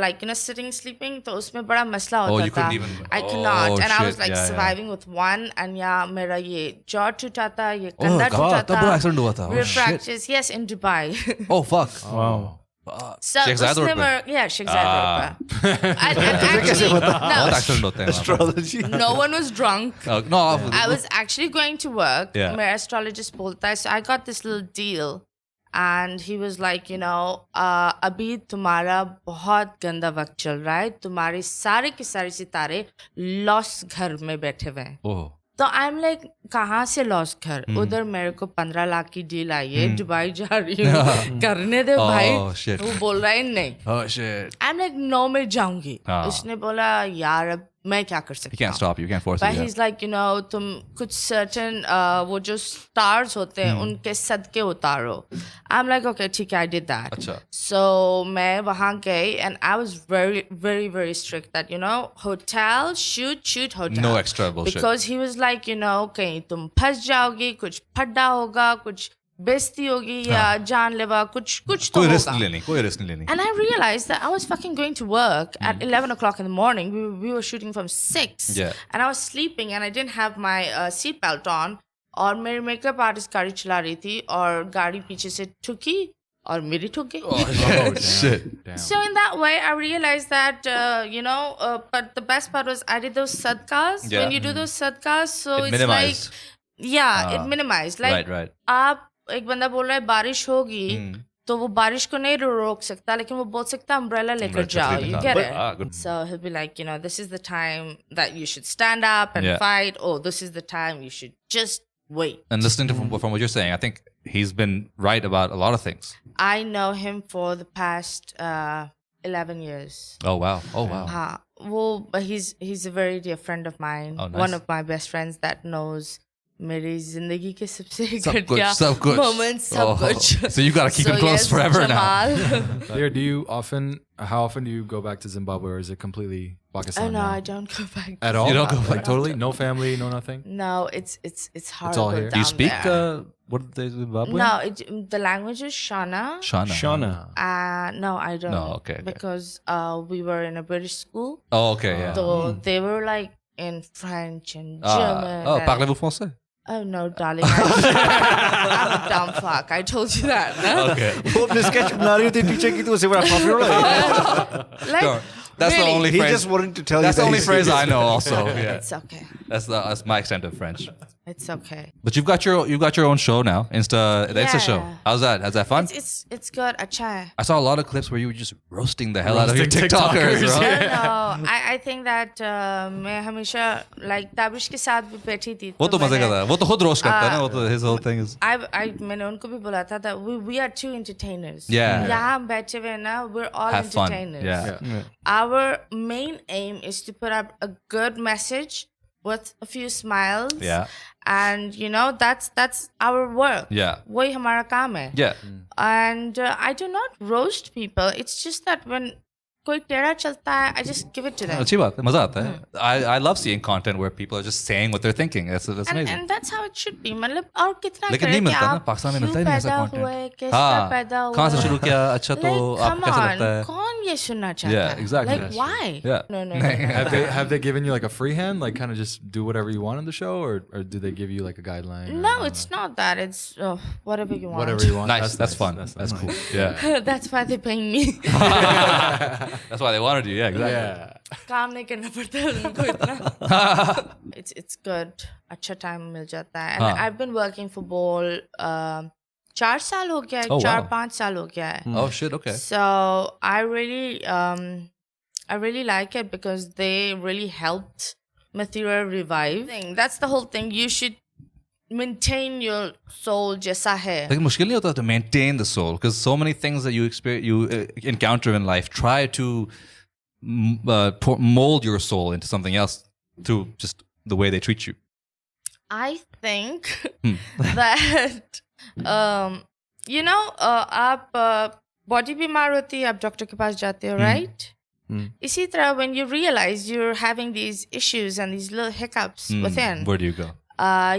sitting sleeping, तो उसमें बड़ा मसला Oh, होता you था. couldn't even. I could not, Oh, and I was shit. like Yeah, yeah. surviving with one, and मेरा ये jaw टूटा था, ये Oh कंधा god! टूटा तब था. बड़ा accident हुआ था. Oh Rib shit! fractures, yes, in Dubai. Oh fuck! Wow. So Shehzad Road उसने पे? yeah, Shehzad Road पे. And actually, बहुत no, accident होते हैं वहाँ पे. Astrology. no one was drunk. No, I was actually going to work. Yeah. मेरा astrologist बोलता है, so I got this little deal. And he was like, you know, अभी तुम्हारा बहुत गंदा वक्त चल रहा है. तुम्हारे सारे के सारे सितारे लॉस घर में बैठे हुए हैं. Oh. तो आई एम लाइक कहाँ से लॉस घर उधर मेरे को 15 लाख की डील आई है दुबई जा रही हूँ करने दे भाई shit. वो बोल रहा है नहीं Oh shit. I am like no मैं जाऊंगी हाँ. उसने बोला यार अब मैं क्या कर You सकता can't हूँ stop you. You can't force But it. he's like, you know, तुम कुछ certain वो जो stars होते हैं उनके सदके उतारो. I'm like, okay, ठीक है, I did that. अच्छा. So मैं वहाँ गई and I was very, very, very strict that, you know, hotel, shoot hotel. No extra bullshit. Because he was like, you know, कहीं तुम फंस जाओगी, कुछ फड्डा होगा, कुछ बेइज्जती होगी या जानलेवा कुछ तो कोई होगा. risk नहीं लेनी. कोई risk नहीं लेनी. And I realized that I was fucking going to work at 11 o'clock in the morning. We were shooting from 6. Yeah. And I was sleeping and I didn't have my seatbelt on. और मेरी makeup artist गाड़ी चला रही थी और गाड़ी पीछे से ठुकी और मेरी ठुक गई. Oh, Shit. Damn. So in that way, I realized that, you know, but the best part was I did those sadkas. Yeah. When you do those sadkas, so It it's minimized. like, yeah, it minimized. Like, Right. आप एक बंदा बोल रहा है बारिश होगी तो वो बारिश को नहीं रोक सकता लेकिन वो बोल सकता अम्ब्रेला लेकर जाओ. You get it? Good. So he'll be like, you know, this is the time that you should stand up and Yeah. fight. Oh, this is the time you should just wait. And listening to from what you're saying, I think he's been right about a lot of things. I know him for the past 11 years. Oh wow. हाँ, वो he's a very dear friend of mine. Oh, nice. One of my best friends that knows मेरी जिंदगी के सबसे सब घटिया कुछ. moments, सब Oh. कुछ. So you gotta keep him close yes, forever now. Jamal. Here, how often do you go back to Zimbabwe, or is it completely Pakistan? Oh no, now? I don't go back. At all? You don't go like back? totally? No family, no nothing? No, it's horrible. all here. Do you down speak there. what they Zimbabwe? No, the language is Shana. Shana. No, I don't. No, okay. Because we were in a British school, Oh, okay, yeah. so they were like in French and German. Oh, and- parlez-vous français? Oh no, darling. I'm a dumb fuck. I told you that. No? Okay. वो अपने sketch बना रही होती है पीछे की तो उसे बड़ा coffee हो रहा है. Like, That's the really? only He phrase. just wanted to tell you That's the that only he's phrase I serious. know. Also, yeah. It's okay. That's my extent of French. It's okay. But you've got your own show now, the Insta Show. Yeah. How's that? Has that fun? It's good. अच्छा है. I saw a lot of clips where you were just roasting the hell out of your Roasting TikTokers, TikTokers, bro. No, I think that मैं हमेशा like Tabish के साथ भी बैठी थी. वो तो मजे का मैंने- था. वो तो खुद रोस्ट करता है ना. वो तो his whole thing is. मैंने उनको भी बोला था that we are two entertainers. Yeah. यहाँ हम बैठे हुए हैं ना, we're all Have fun. entertainers. Yeah. Our main aim is to put up a good message with a few smiles. Yeah. And you know that's our work. Yeah. वही हमारा काम है. Yeah. And I do not roast people. It's just that when कोई टेढ़ा चलता है, I just give it to them. अच्छी बात है. मजा आता है. I love seeing content where people are just saying what they're thinking. That's amazing. And that's how it should be. मतलब और कितना लेकिन करें नहीं कि मिलता ना. आप पाकिस्तान में क्यों मिलता ही नहीं ऐसा पैदा content. हुए, किस तरह पैदा हुआ. कहाँ से शुरू किया? अच्छा तो Like, आपको come कैसा on, लगता है? कौन ये सुनना चाहता Yeah, है? exactly. Like, why? Yeah. No. Have they given you like a free hand, like kind of just do whatever you want on the show, or do they give you like a guideline? or- No, it's not that. It's whatever you want. whatever you want. Nice. That's fun. That's cool. Yeah. That's why they're paying me. That's why they wanted you. Yeah. Exactly. Yeah. काम नहीं करना पड़ता है उनको इतना. It's good. अच्छा time मिल जाता है. And I've been working for Ball 4 साल हो गया है. Oh, wow. 4-5 साल हो गया है. Oh shit. Okay. So I really like it because they really helped Mathira revive. That's the whole thing. You should maintain your soul जैसा है. लेकिन मुश्किल नहीं होता to maintain the soul because so many things that you encounter in life try to mold your soul into something else through just the way they treat you. I think that you know आप body बीमार होती है, आप doctor के पास जाते हो, right? इसी तरह when you realize you're having these issues and these little hiccups within, Where do you go?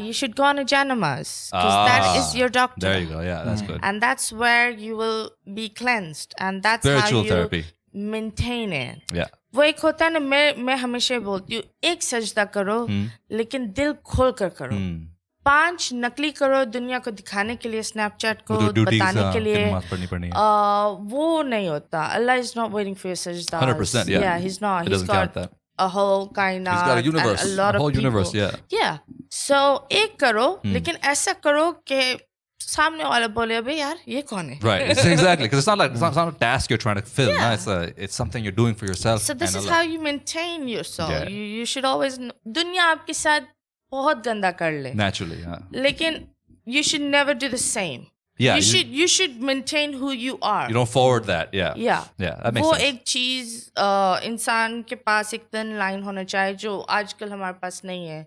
you should go on a Janamas because that is your doctor. There you go. Yeah, that's good. And that's where you will be cleansed, and that's Spiritual how you therapy. maintain it. Yeah. वो एक होता है ना, मैं हमेशा बोलती हूँ एक सजदा करो लेकिन दिल खोल कर करो. 5 नकली करो दुनिया को दिखाने के लिए, स्नैपचैट को duties, बताने के लिए, नमाज पढ़नी है. वो नहीं होता. Allah is not waiting for your sajdas. 100%, yeah. Yeah, he's not. It He's doesn't count got that. a whole kainat. He's got a universe, and a lot a whole of people. universe, yeah. Yeah. So एक करो, लेकिन ऐसा करो कि सामने वाला बोले अबे यार ये कौन है? Right, exactly, because it's not like it's not a task you're trying to fill. Yeah. No, it's something you're doing for yourself. So this and is Allah. how you maintain your soul. Yeah. You should always दुनिया आपके साथ बहुत गंदा कर ले, Naturally, yeah. लेकिन you should never do the same. Yeah, you should maintain who you are. You don't forward that, yeah. Yeah. Yeah, that makes वो sense. एक चीज इंसान के पास एक thin line होना चाहिए जो आजकल हमारे पास नहीं है.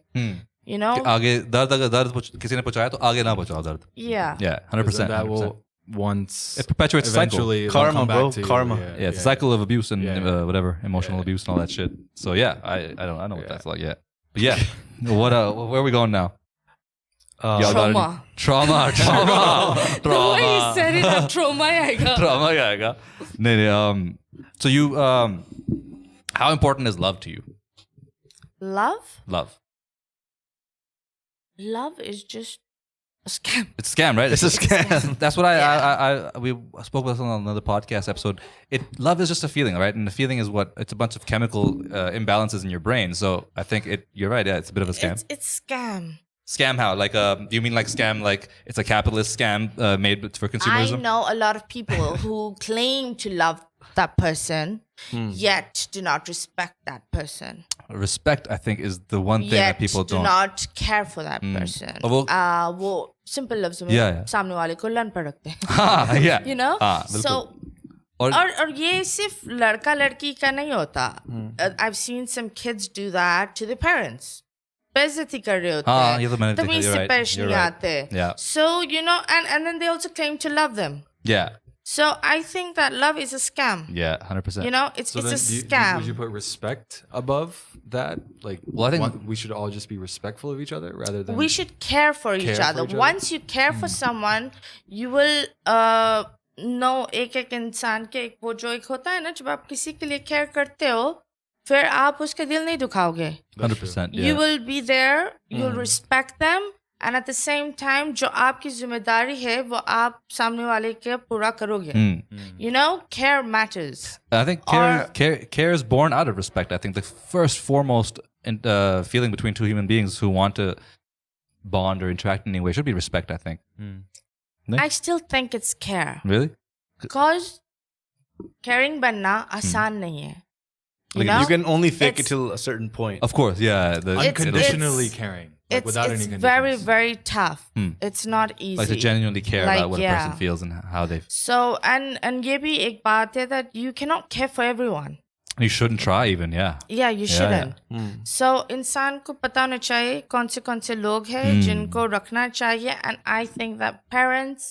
You know? कि आगे दर्द किसी ने पहुंचाया तो आगे ना पहुंचाओ दर्द. Yeah. Yeah, 100%. That 100%. will once It perpetuates the cycle. eventually it'll Karma, come back bro. to you. Karma. Yeah, it's a cycle of abuse and whatever, emotional Yeah. abuse and all that shit. So yeah, I know what that's like. Yeah, but yeah, what where are we going now? Y'all got Trauma. any- trauma. The way you said it, अब trauma ही आएगा. Trauma आएगा. नहीं. So you how important is love to you? Love? Love. Love is just a scam. It's a scam, right? It's a scam. That's what we spoke about on another podcast episode. Love is just a feeling, right? And the feeling is it's a bunch of chemical imbalances in your brain. So I think you're right. Yeah, it's a bit of a scam. It's scam. Scam how? Like, do you mean like scam like it's a capitalist scam made for consumerism? I know a lot of people who claim to love that person, yet do not respect that person. Respect, I think, is the one thing Yet that people do don't. not care for that person. वो simple लफ्ज़ों में Yeah, yeah. सामने वाले को लन पर रखते हैं. Ah, yeah. You know? बिल्कुल. So और ये सिर्फ लड़का लड़की का नहीं होता. I've seen some kids do that to their parents. बेइज्जती कर रहे होते हैं. ये तो मैंने देखा. तमीज़ You're से right. पेश You're नहीं right. आते. Yeah. So you know, and then they also claim to love them. Yeah. So I think that love is a scam. Yeah. 100%. You know, it's So a then scam. would you put respect above that? Like, Well, I think- we should all just be respectful of each other rather than We should care for each Care for other. each other? Once you care for someone, you will know एक इंसान के वो जो एक होता है ना जब आप किसी के लिए केयर करते हो फिर आप उसका दिल नहीं दुखाओगे. 100%. Yeah. You will be there, you'll respect them, and at the same time जो आपकी जिम्मेदारी है वो आप सामने वाले के पूरा करोगे. You know, care matters. I think care is born out of respect. I think the first foremost feeling between two human beings who want to bond or interact in any way should be respect, I think. I still think it's care. Really? Because caring बनना आसान नहीं है. You know? You can only fake it It's- till a certain point. Of course, yeah. unconditionally it's- caring. Like, without any It's conditions. very, very tough. It's not easy. Like to genuinely care Like, about what a yeah. person feels and how they. So, and ये भी एक बात है that you cannot care for everyone. You shouldn't try even, yeah. Yeah, you shouldn't. yeah. So, इंसान को पता होना चाहिए कौन से लोग हैं जिनको रखना चाहिए, and I think that parents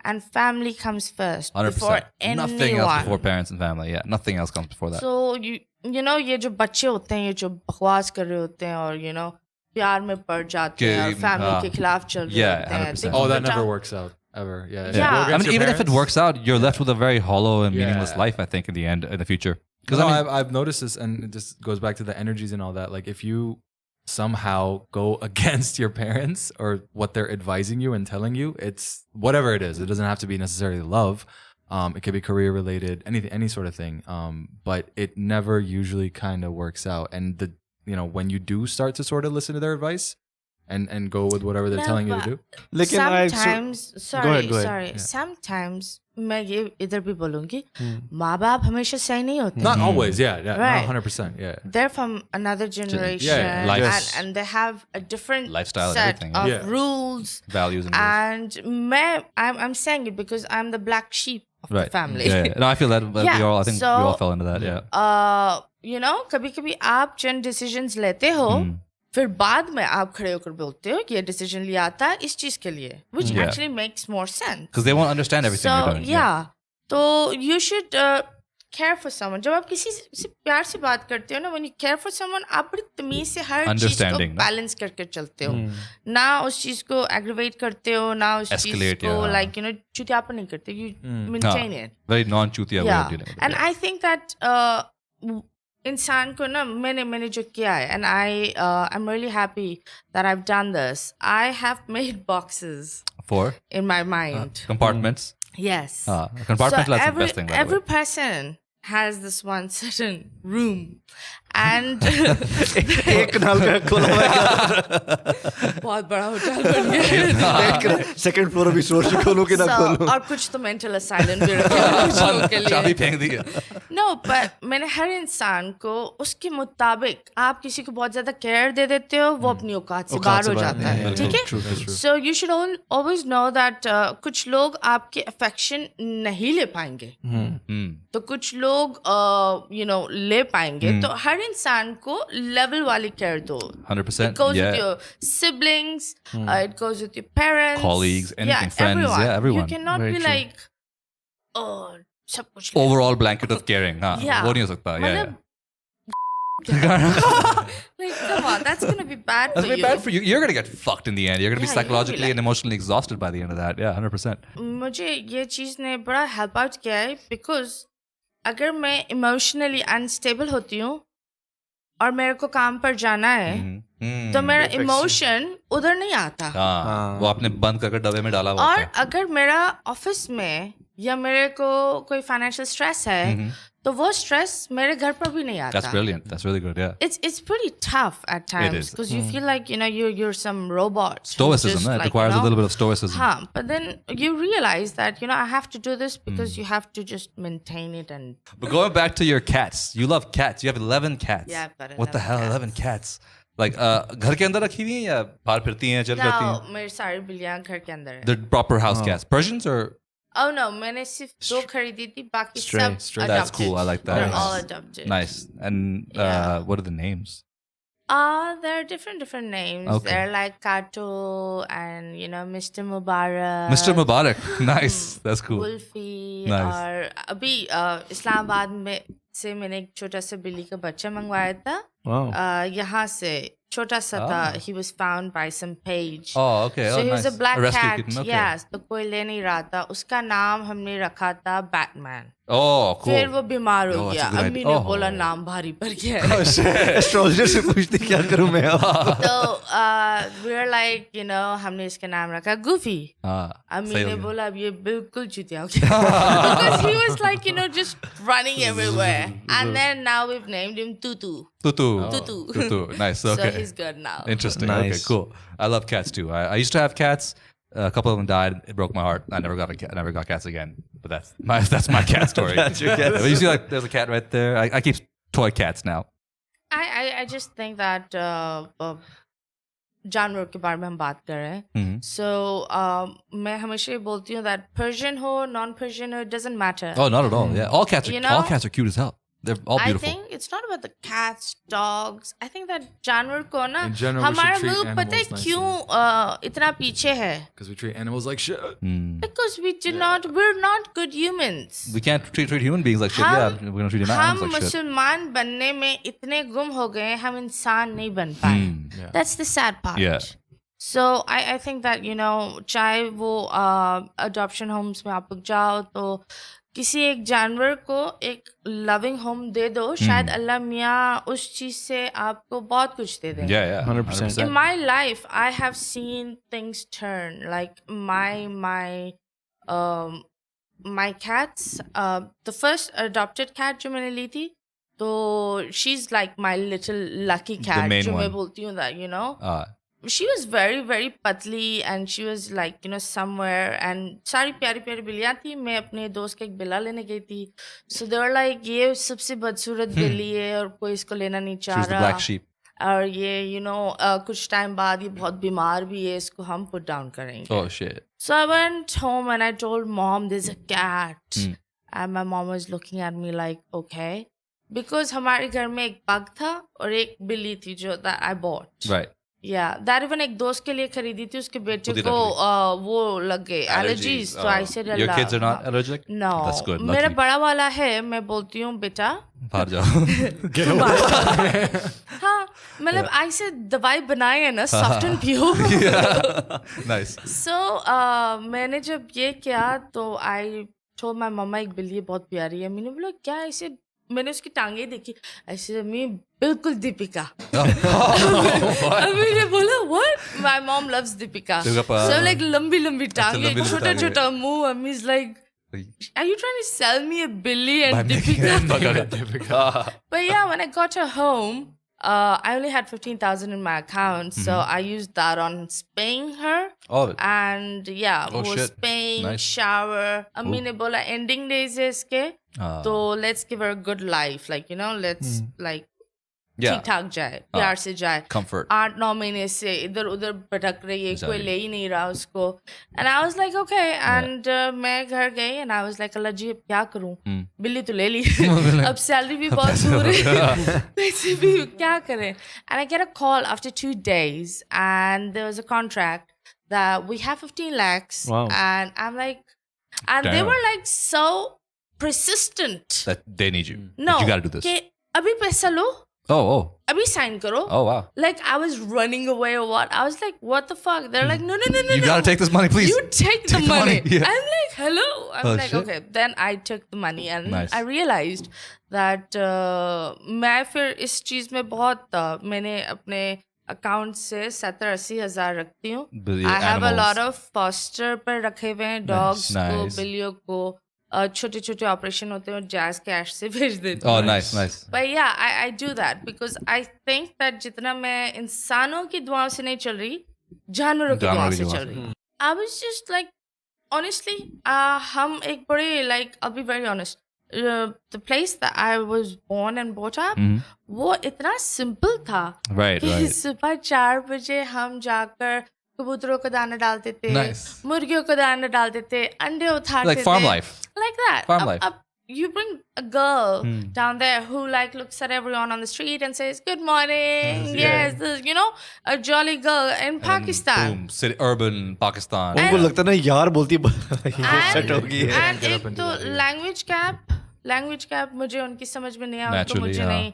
and family comes first 100%. before anyone. Nothing else before parents and family, yeah. Nothing else comes before that. So you know ये जो बच्चे होते हैं ये जो बकवास कर रहे होते हैं और you know प्यार में पड़ जाते हैं और फैमिली के खिलाफ चल रहे Yeah, होते हैं. 100%. Oh, that never works out ever. Yeah. If you Yeah. go I I against mean, your even if it parents- works out, you're left with a very hollow and meaningless Yeah. life, I think, in the end, in the future. Because No, I mean, I've noticed this, and it just goes back to the energies and all that. Like, if you somehow go against your parents or what they're advising you and telling you, it's whatever it is. It doesn't have to be necessarily love. It could be career related, anything, any sort of thing. But it never usually kind of works out. And when you do start to sort of listen to their advice and go with whatever they're No, telling you but- to do. Sometimes, Go ahead. sorry. Yeah. Sometimes मैं ये इधर भी बोलूँगी माँ बाप हमेशा सही नहीं होते. Not always, yeah, Right. not 100%, yeah. They're from another generation, yeah. Life- and they have a different Lifestyle and set everything, of yeah. rules. values and rules. And I'm saying it because I'm the black sheep of the Right. family. Yeah, yeah. No, I feel that but Yeah, I think we so- all fell into that, yeah. You know, कभी-कभी आप चंद decisions लेते हो, फिर बाद में आप खड़े होकर बोलते हो कि ये decision लिया था इस चीज के लिए, which Yeah. actually makes more sense. Because they won't understand everything So you're doing. yeah, तो you should care for someone. जब आप किसी से प्यार से बात करते हो ना, when you care for someone, आप बड़ी तमीज से हर चीज को Understanding, ना? बैलेंस करके चलते हो. ना उस चीज को aggravate करते हो, ना उस चीज Escalate, को yeah. like चुतियापन नहीं करते. You maintain it. Very non-chutia way of Yeah, dealing with it. and yeah. I think that इंसान को ना मैंने जो किया है and I'm really happy that I've done this. I have made boxes For in my mind. compartments. Yes. Compartmentalizing is the best thing, by the every way. person has this one certain room and एक नाल का खोला हुआ है बहुत बड़ा hotel बन गया सेकंड फ्लोर अभी सोच रही खोलूं कि ना So, खोलूं और कुछ तो मेंटल असाइलम भी रखे हैं कुछ लोगों के चाबी लिए फेंक दी है. नो पर मैंने हर इंसान को उसके मुताबिक आप किसी को बहुत ज्यादा केयर दे देते हो वो अपनी औकात से बाहर हो जाता है ठीक है so you should always know that कुछ लोग आपके अफेक्शन नहीं ले पाएंगे तो कुछ लोग ले पाएंगे तो हर इंसान को लेवल वाली केयर दो 100%. It goes Yeah. with your siblings, it goes with your parents, Colleagues, anything, friends, everyone. You cannot Very be true. like, oh, सब कुछ ले Overall blanket of caring. हाँ, Yeah. वो नहीं हो सकता. Yeah. like, come on, that's gonna be bad That's for very you. bad for you. You're gonna get fucked in the end. You're gonna be Yeah, you're gonna be psychologically like- and emotionally exhausted by the end of that. Yeah, 100%. मुझे ये चीज ने बड़ा help out किया है because अगर मैं emotionally unstable होती हूँ और मेरे को काम पर जाना है तो मेरा इमोशन उधर नहीं आता हाँ, वो आपने बंद करके डब्बे में डाला हुआ और होता है. अगर मेरा ऑफिस में या मेरे को कोई फाइनेंशियल स्ट्रेस है तो वो स्ट्रेस मेरे घर पर भी नहीं आता That's brilliant. That's really good. Yeah. It's pretty tough at times is. because you feel like you're some robot who's Stoicism. just It like, requires a little bit of stoicism. हाँ, but then you realize that I have to do this because you have to just maintain it and But going back to your cats, you love cats. You have 11 cats. Yeah, I've got What the 11 hell, 11 cats? Like, घर के अंदर रखी हुई हैं या बाहर फिरती हैं, चल करती हैं? no, मेरी सारी बिल्लियाँ घर के अंदर है They're proper house cats. Persians or? oh no मैंने सिर्फ 2 खरीदी थी बाकी Stray, सब stray. That's adopted. cool. I like that. They're Nice. all adopted Nice. And Yeah. what are the names? There are different names. Okay. They're like Kato and Mr. Mubarak. Mr. Mubarak. Nice. That's cool. Wolfie Nice. और अभी इस्लामाबाद में से मैंने एक छोटा सा बिल्ली का बच्चा मंगवाया था Wow. यहाँ से छोटा सा था he was found by some page Oh, okay. so Oh, he nice. was a black rescue cat kitten. Okay. yes तो कोई ले नहीं रहा था उसका नाम हमने रखा था बैटमैन Oh, cool. फिर वो बीमार हो Oh, that's गया a good अम्मी idea. ने Oh. बोला नाम भारी पड़ गया है एस्ट्रोलॉजर से पूछते क्या करूं मैं अब तो we're like हमने इसका नाम रखा गूफी अम्मी सही हो ने गया. बोला अब ये बिल्कुल चुतिया हो गया because he was like just running everywhere and then now we've named him Tutu Tutu. Tutu. Tutu. Nice. Okay. so he's good now Interesting. Okay, Nice. cool. I love cats too. I used to have cats. A couple of them died. It broke my heart. I never got a cat. I never got cats again. But that's my cat story. That's your cat But you see, like, there's a cat right there. I keep toy cats now. I just think that जानवर के बारे में हम बात कर रहे हैं so मैं हमेशा ये बोलती हूँ that Persian हो non Persian हो it doesn't matter Oh, not at all. Yeah, all cats are all cats are cute as hell. They're all I beautiful. think it's not about the cats, dogs. I think that जानवर को ना In general, we should हमारा treat मुल्क पता है animals क्यों इतना पीछे है Because we treat animals like shit. because we're not good humans. We can't treat human beings like shit. Yeah, we're gonna treat हम animals like shit. मुसलमान बनने में इतने गुम हो गए हम इंसान नहीं बन पाए. Yeah. That's the sad part. Yeah. So I think that चाहे वो adoption homes में आप लोग जाओ तो किसी एक जानवर को एक लविंग होम दे दो शायद अल्लाह मियाँ उस चीज से आपको बहुत कुछ दे दें. Yeah, 100%. In my life, I have seen things turn. Like my cats. The first adopted cat जो मैंने ली थी, तो she's like my little lucky cat. main जो मैं one. बोलती हूँ that she was very very पतली and she was like somewhere and सारी प्यारी प्यारी बिल्लियाँ थी. मैं अपने दोस्त का एक बिल्ला लेने गई थी. So they were like ये सबसे बदसूरत बिल्ली है और कोई इसको लेना नहीं She चाह was the रहा. black sheep. और ये कुछ टाइम बाद ये बहुत बीमार भी है इसको हम पुट डाउन करेंगे. Oh shit. So I went home and I told mom there's a cat and my mom was looking at me like okay because हमारे घर में एक पग था और एक बिल्ली थी जो that I bought. Right. Yeah, that even एक दोस्त के लिए खरीदी थी उसके बेटे खुद ही को रख वो लग गए allergies. So I said Your kids are not allergic? No. That's good. मेरा Lucky. बड़ा वाला है मैं बोलती हूँ बेटा बाहर जाओ. हाँ मतलब I said दवाई बनाए है ना soft and pure. Nice. So मैंने जब ये किया तो I told my mama एक बिल्ली बहुत प्यारी है. मैंने बोला क्या इसे मैंने उसकी टांगे देखी ऐसे अम्मी बिल्कुल दीपिका अम्मी ने बोला what my mom loves Deepika so like लंबी लंबी टांगे छोटा छोटा मुंह अम्मी is like are you trying to sell me a Billy and Deepika but yeah when I got her home I only had 15,000 in my account so I used that on spaying her and yeah वो spaying shower अम्मी ने बोला ending days है इसके तो let's give her a good life like you know let's like ठीक ठाक जाए प्यार से जाए comfort 8-9 महीने से इधर उधर भटक रही है कोई ले ही नहीं रहा उसको and I was like okay and मैं घर गई and I was like अल्लाह जी अब क्या करूं बिल्ली तो ले ली अब सैलरी भी बहुत दूर है पैसे भी क्या करें and I get a call after 2 days and there was a contract that we have 15 lakhs and I'm like and they were like so persistent that they need you no you gotta do this कि अभी पैसा लो अभी sign करो oh wow like I was running away or what I was like what the fuck they're like no you gotta take this money please you take the money yeah. I'm like hello I'm like shit. okay then I took the money and I realized that मैं फिर इस चीज में बहुत मैंने अपने account से 70-80 हजार रखती हूँ I have a lot of foster पर रखे हुए हैं dogs को बिल्लियों को छोटे छोटे ऑपरेशन होते हैं और जैज कैश से भेज देती हूँ nice but yeah I do that because I think that जितना मैं इंसानों की दुआओं से नहीं चल रही जानवरों की दुआओं से चल रही I was just like honestly हम एक बड़े like I'll be very honest the place that I was born and brought up वो इतना simple था कि सुबह 4 बजे हम जाकर कबूतरों को दाना डालते थे मुर्गियों को दाना डालते थे अंडे उठाते like farm life like that farm life you bring a girl down there who like looks at everyone on the street and says good morning yes this, you know a jolly girl in Pakistan boom city urban Pakistan उनको लगता है ना यार बोलती set होगी and एक तो language gap मुझे उनकी समझ में नहीं आया उनको मुझे नहीं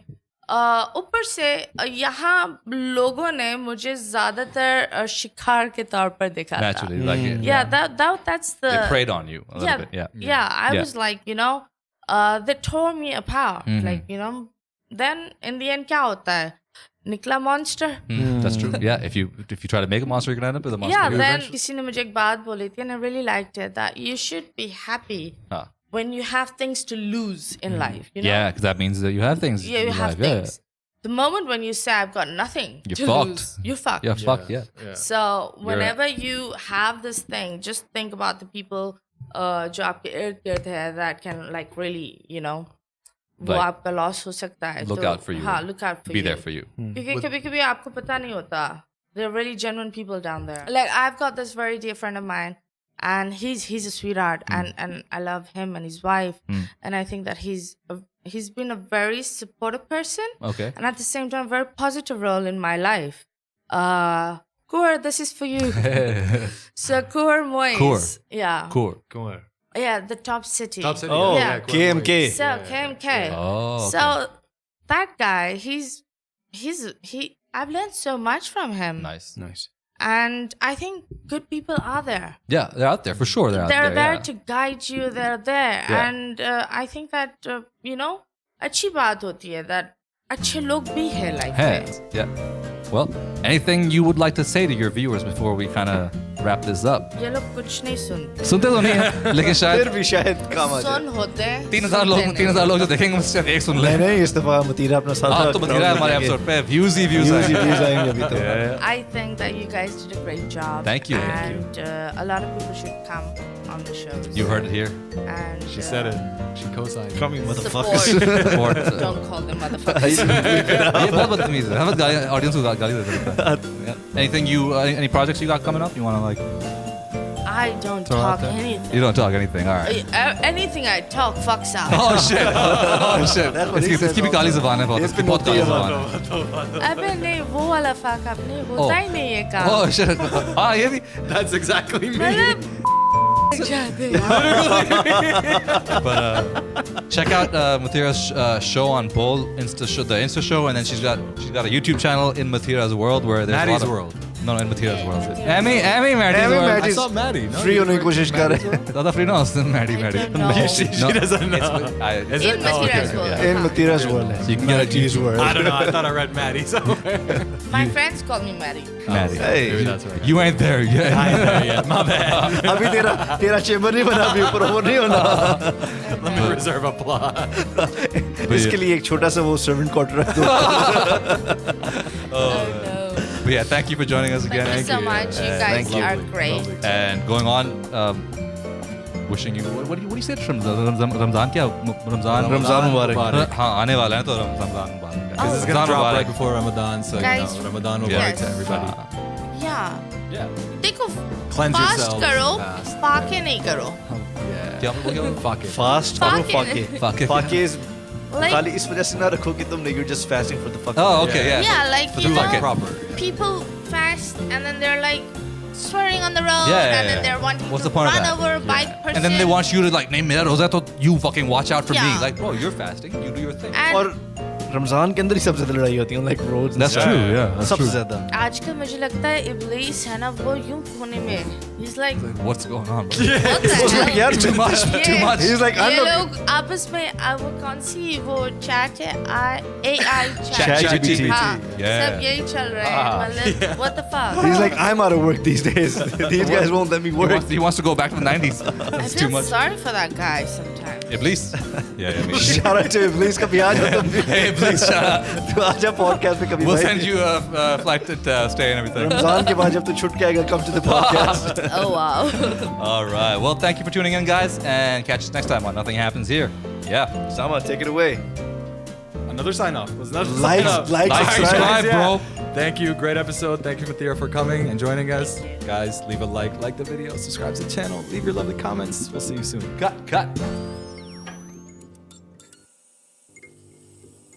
ऊपर से यहाँ लोगों ने मुझे ज्यादातर शिकार के तौर पर देखा था yeah that's the they preyed on you a little bit I was like you know they tore me apart like you know then in the end क्या होता है निकला monster that's true yeah if you try to make a monster you can end up with a monster yeah then किसी ने मुझे एक बात बोली थी and I really liked it that you should be happy when you have things to lose in life you know yeah because that means that you have things you have things the moment when you say I've got nothing to lose you're fucked you're fucked yeah so whenever you have this thing just think about the people जो आपके इर्द गिर्द है that can like really you know वो आपका loss हो सकता है look out for you हाँ look out for be you there for you क्योंकि कभी-कभी आपको पता नहीं होता there are really genuine people down there like I've got this very dear friend of mine and he's a sweetheart and I love him and his wife and I think that he's been a very supportive person and at the same time very positive role in my life Kur this is for you so Kur Moise yeah Kur yeah the top city oh yeah KMK so KMK so that guy I've learned so much from him nice and I think good people are there yeah they're out there for sure they're there to guide you they're there and I think that you know अच्छी बात होती है that अच्छे लोग भी हैं life में yeah well anything you would like to say to your viewers before we kind of wrap this up ये लोग कुछ नहीं सुनते तो नहीं है लेकिन फिर भी शायद काम आ जाए सुन होते हैं 3,000 लोग जो देखेंगे मुझसे एक सुन ले नहीं इस दफा मतीरा अपना साथ तो मतीरा हमारे एपिसोड पे व्यूज आएंगे अभी तो I think that you guys did a great job thank you and a lot of people should come on the show you heard it here and she said it she co-signed come you motherfuckers don't call them motherfuckers ये बहुत बदतमीज है हम audience को गाली देते हैं anything you any projects you got coming up you want to like I don't talk anything you don't talk anything all right anything I talk fucks out oh shit इसकी भी काली ज़बान है बहुत काली ज़बान है अबे नहीं वो वाला fuck up नहीं होता ही नहीं है काम oh shit हाँ ये भी that's exactly me but check out Mathira's show on Bowl the Insta Show and then she's got a YouTube channel in Mathiras World where there's Matty's World No, in Mathiras World. Amy, Matty's Amy, World. Matty. I saw Maddie. No, Free होने की कोशिश कर रहे हैं. Zyada free no, Matty. No. she doesn't know. Is In it? Mathiras World. In Mathiras World. So you can get a Matty's World. I don't know. I thought I read Maddie somewhere. My friends call me Matty. Matty. Hey. Maybe that's right. You ain't there yet. I know, yeah. My bad. अभी तेरा chamber नहीं बना, अभी ऊपर वो नहीं होना. Let me reserve applause. इसके लिए एक छोटा सा वो servant quarter रख दो. Oh no. But yeah, thank you for joining us again. Thank you so much. You guys Thank you. are great. And going on, wishing you. What do you say? Ramzan kya? Ramzan Mubarak. हाँ आने वाला है तो Ramzan Mubarak. This is going to drop right before Ramadan, so Guys, you know, Ramadan will yes. to everybody. Yeah. Yeah. देखो Cleanse fast yourselves, करो, fast. पाके नहीं करो. Yeah. क्या बोल Fuck it. Fast Fuck करो, it. fuck it. Fuck is Like, खाली इस वजह से ना रखो कि तुम you're just fasting for the fuck. Oh, okay, yeah. yeah, like you fuck know, it. Proper. people fast and then they're like swearing on the road, Yeah, and then yeah. they're wanting What's to the point of run that? over a bike person. And then they want you to like name mera roza to you fucking watch out for me. Yeah. Like, bro, you're fasting. You do your thing. And और रमजान के अंदर ही सबसे ज्यादा लड़ाई होती है like roads. That's true, yeah, that's सबसे true. ज्यादा. आजकल मुझे लगता है इब्लीस है ना वो यूं कोने में. He's like, What's going on, bro? what the hell? यार Too much, too much. He's like, I'm ये not. लोग आपस में वो कौन सी वो chat है AI chat. ChatGPT. हाँ, Yeah. सब यही चल रहा है. मतलब what the fuck? He's like, I'm out of work these days. These guys won't let me work. He wants to go back to the 90s. I That's feel too much. sorry for that guy sometimes. Iblis. Yeah, I mean. Shout out to Iblis कभी आ जा तुम भी. Hey, Iblis, shut up. तू आ जा podcast पे कभी. We'll भाई. send you a flight to stay and everything. Ramzan के बाद जब तू छुट के आएगा, come to the podcast. Oh wow. All right. Well, thank you for tuning in, guys, and catch us next time on Nothing Happens Here. Yeah. Sama, take it away. Another sign off. Was another Like, sign off. like, subscribe, Yeah. bro. Thank you. Great episode. Thank you, Mathira, for coming and joining us. Guys, leave a like the video, subscribe to the channel, leave your lovely comments. We'll see you soon. Cut.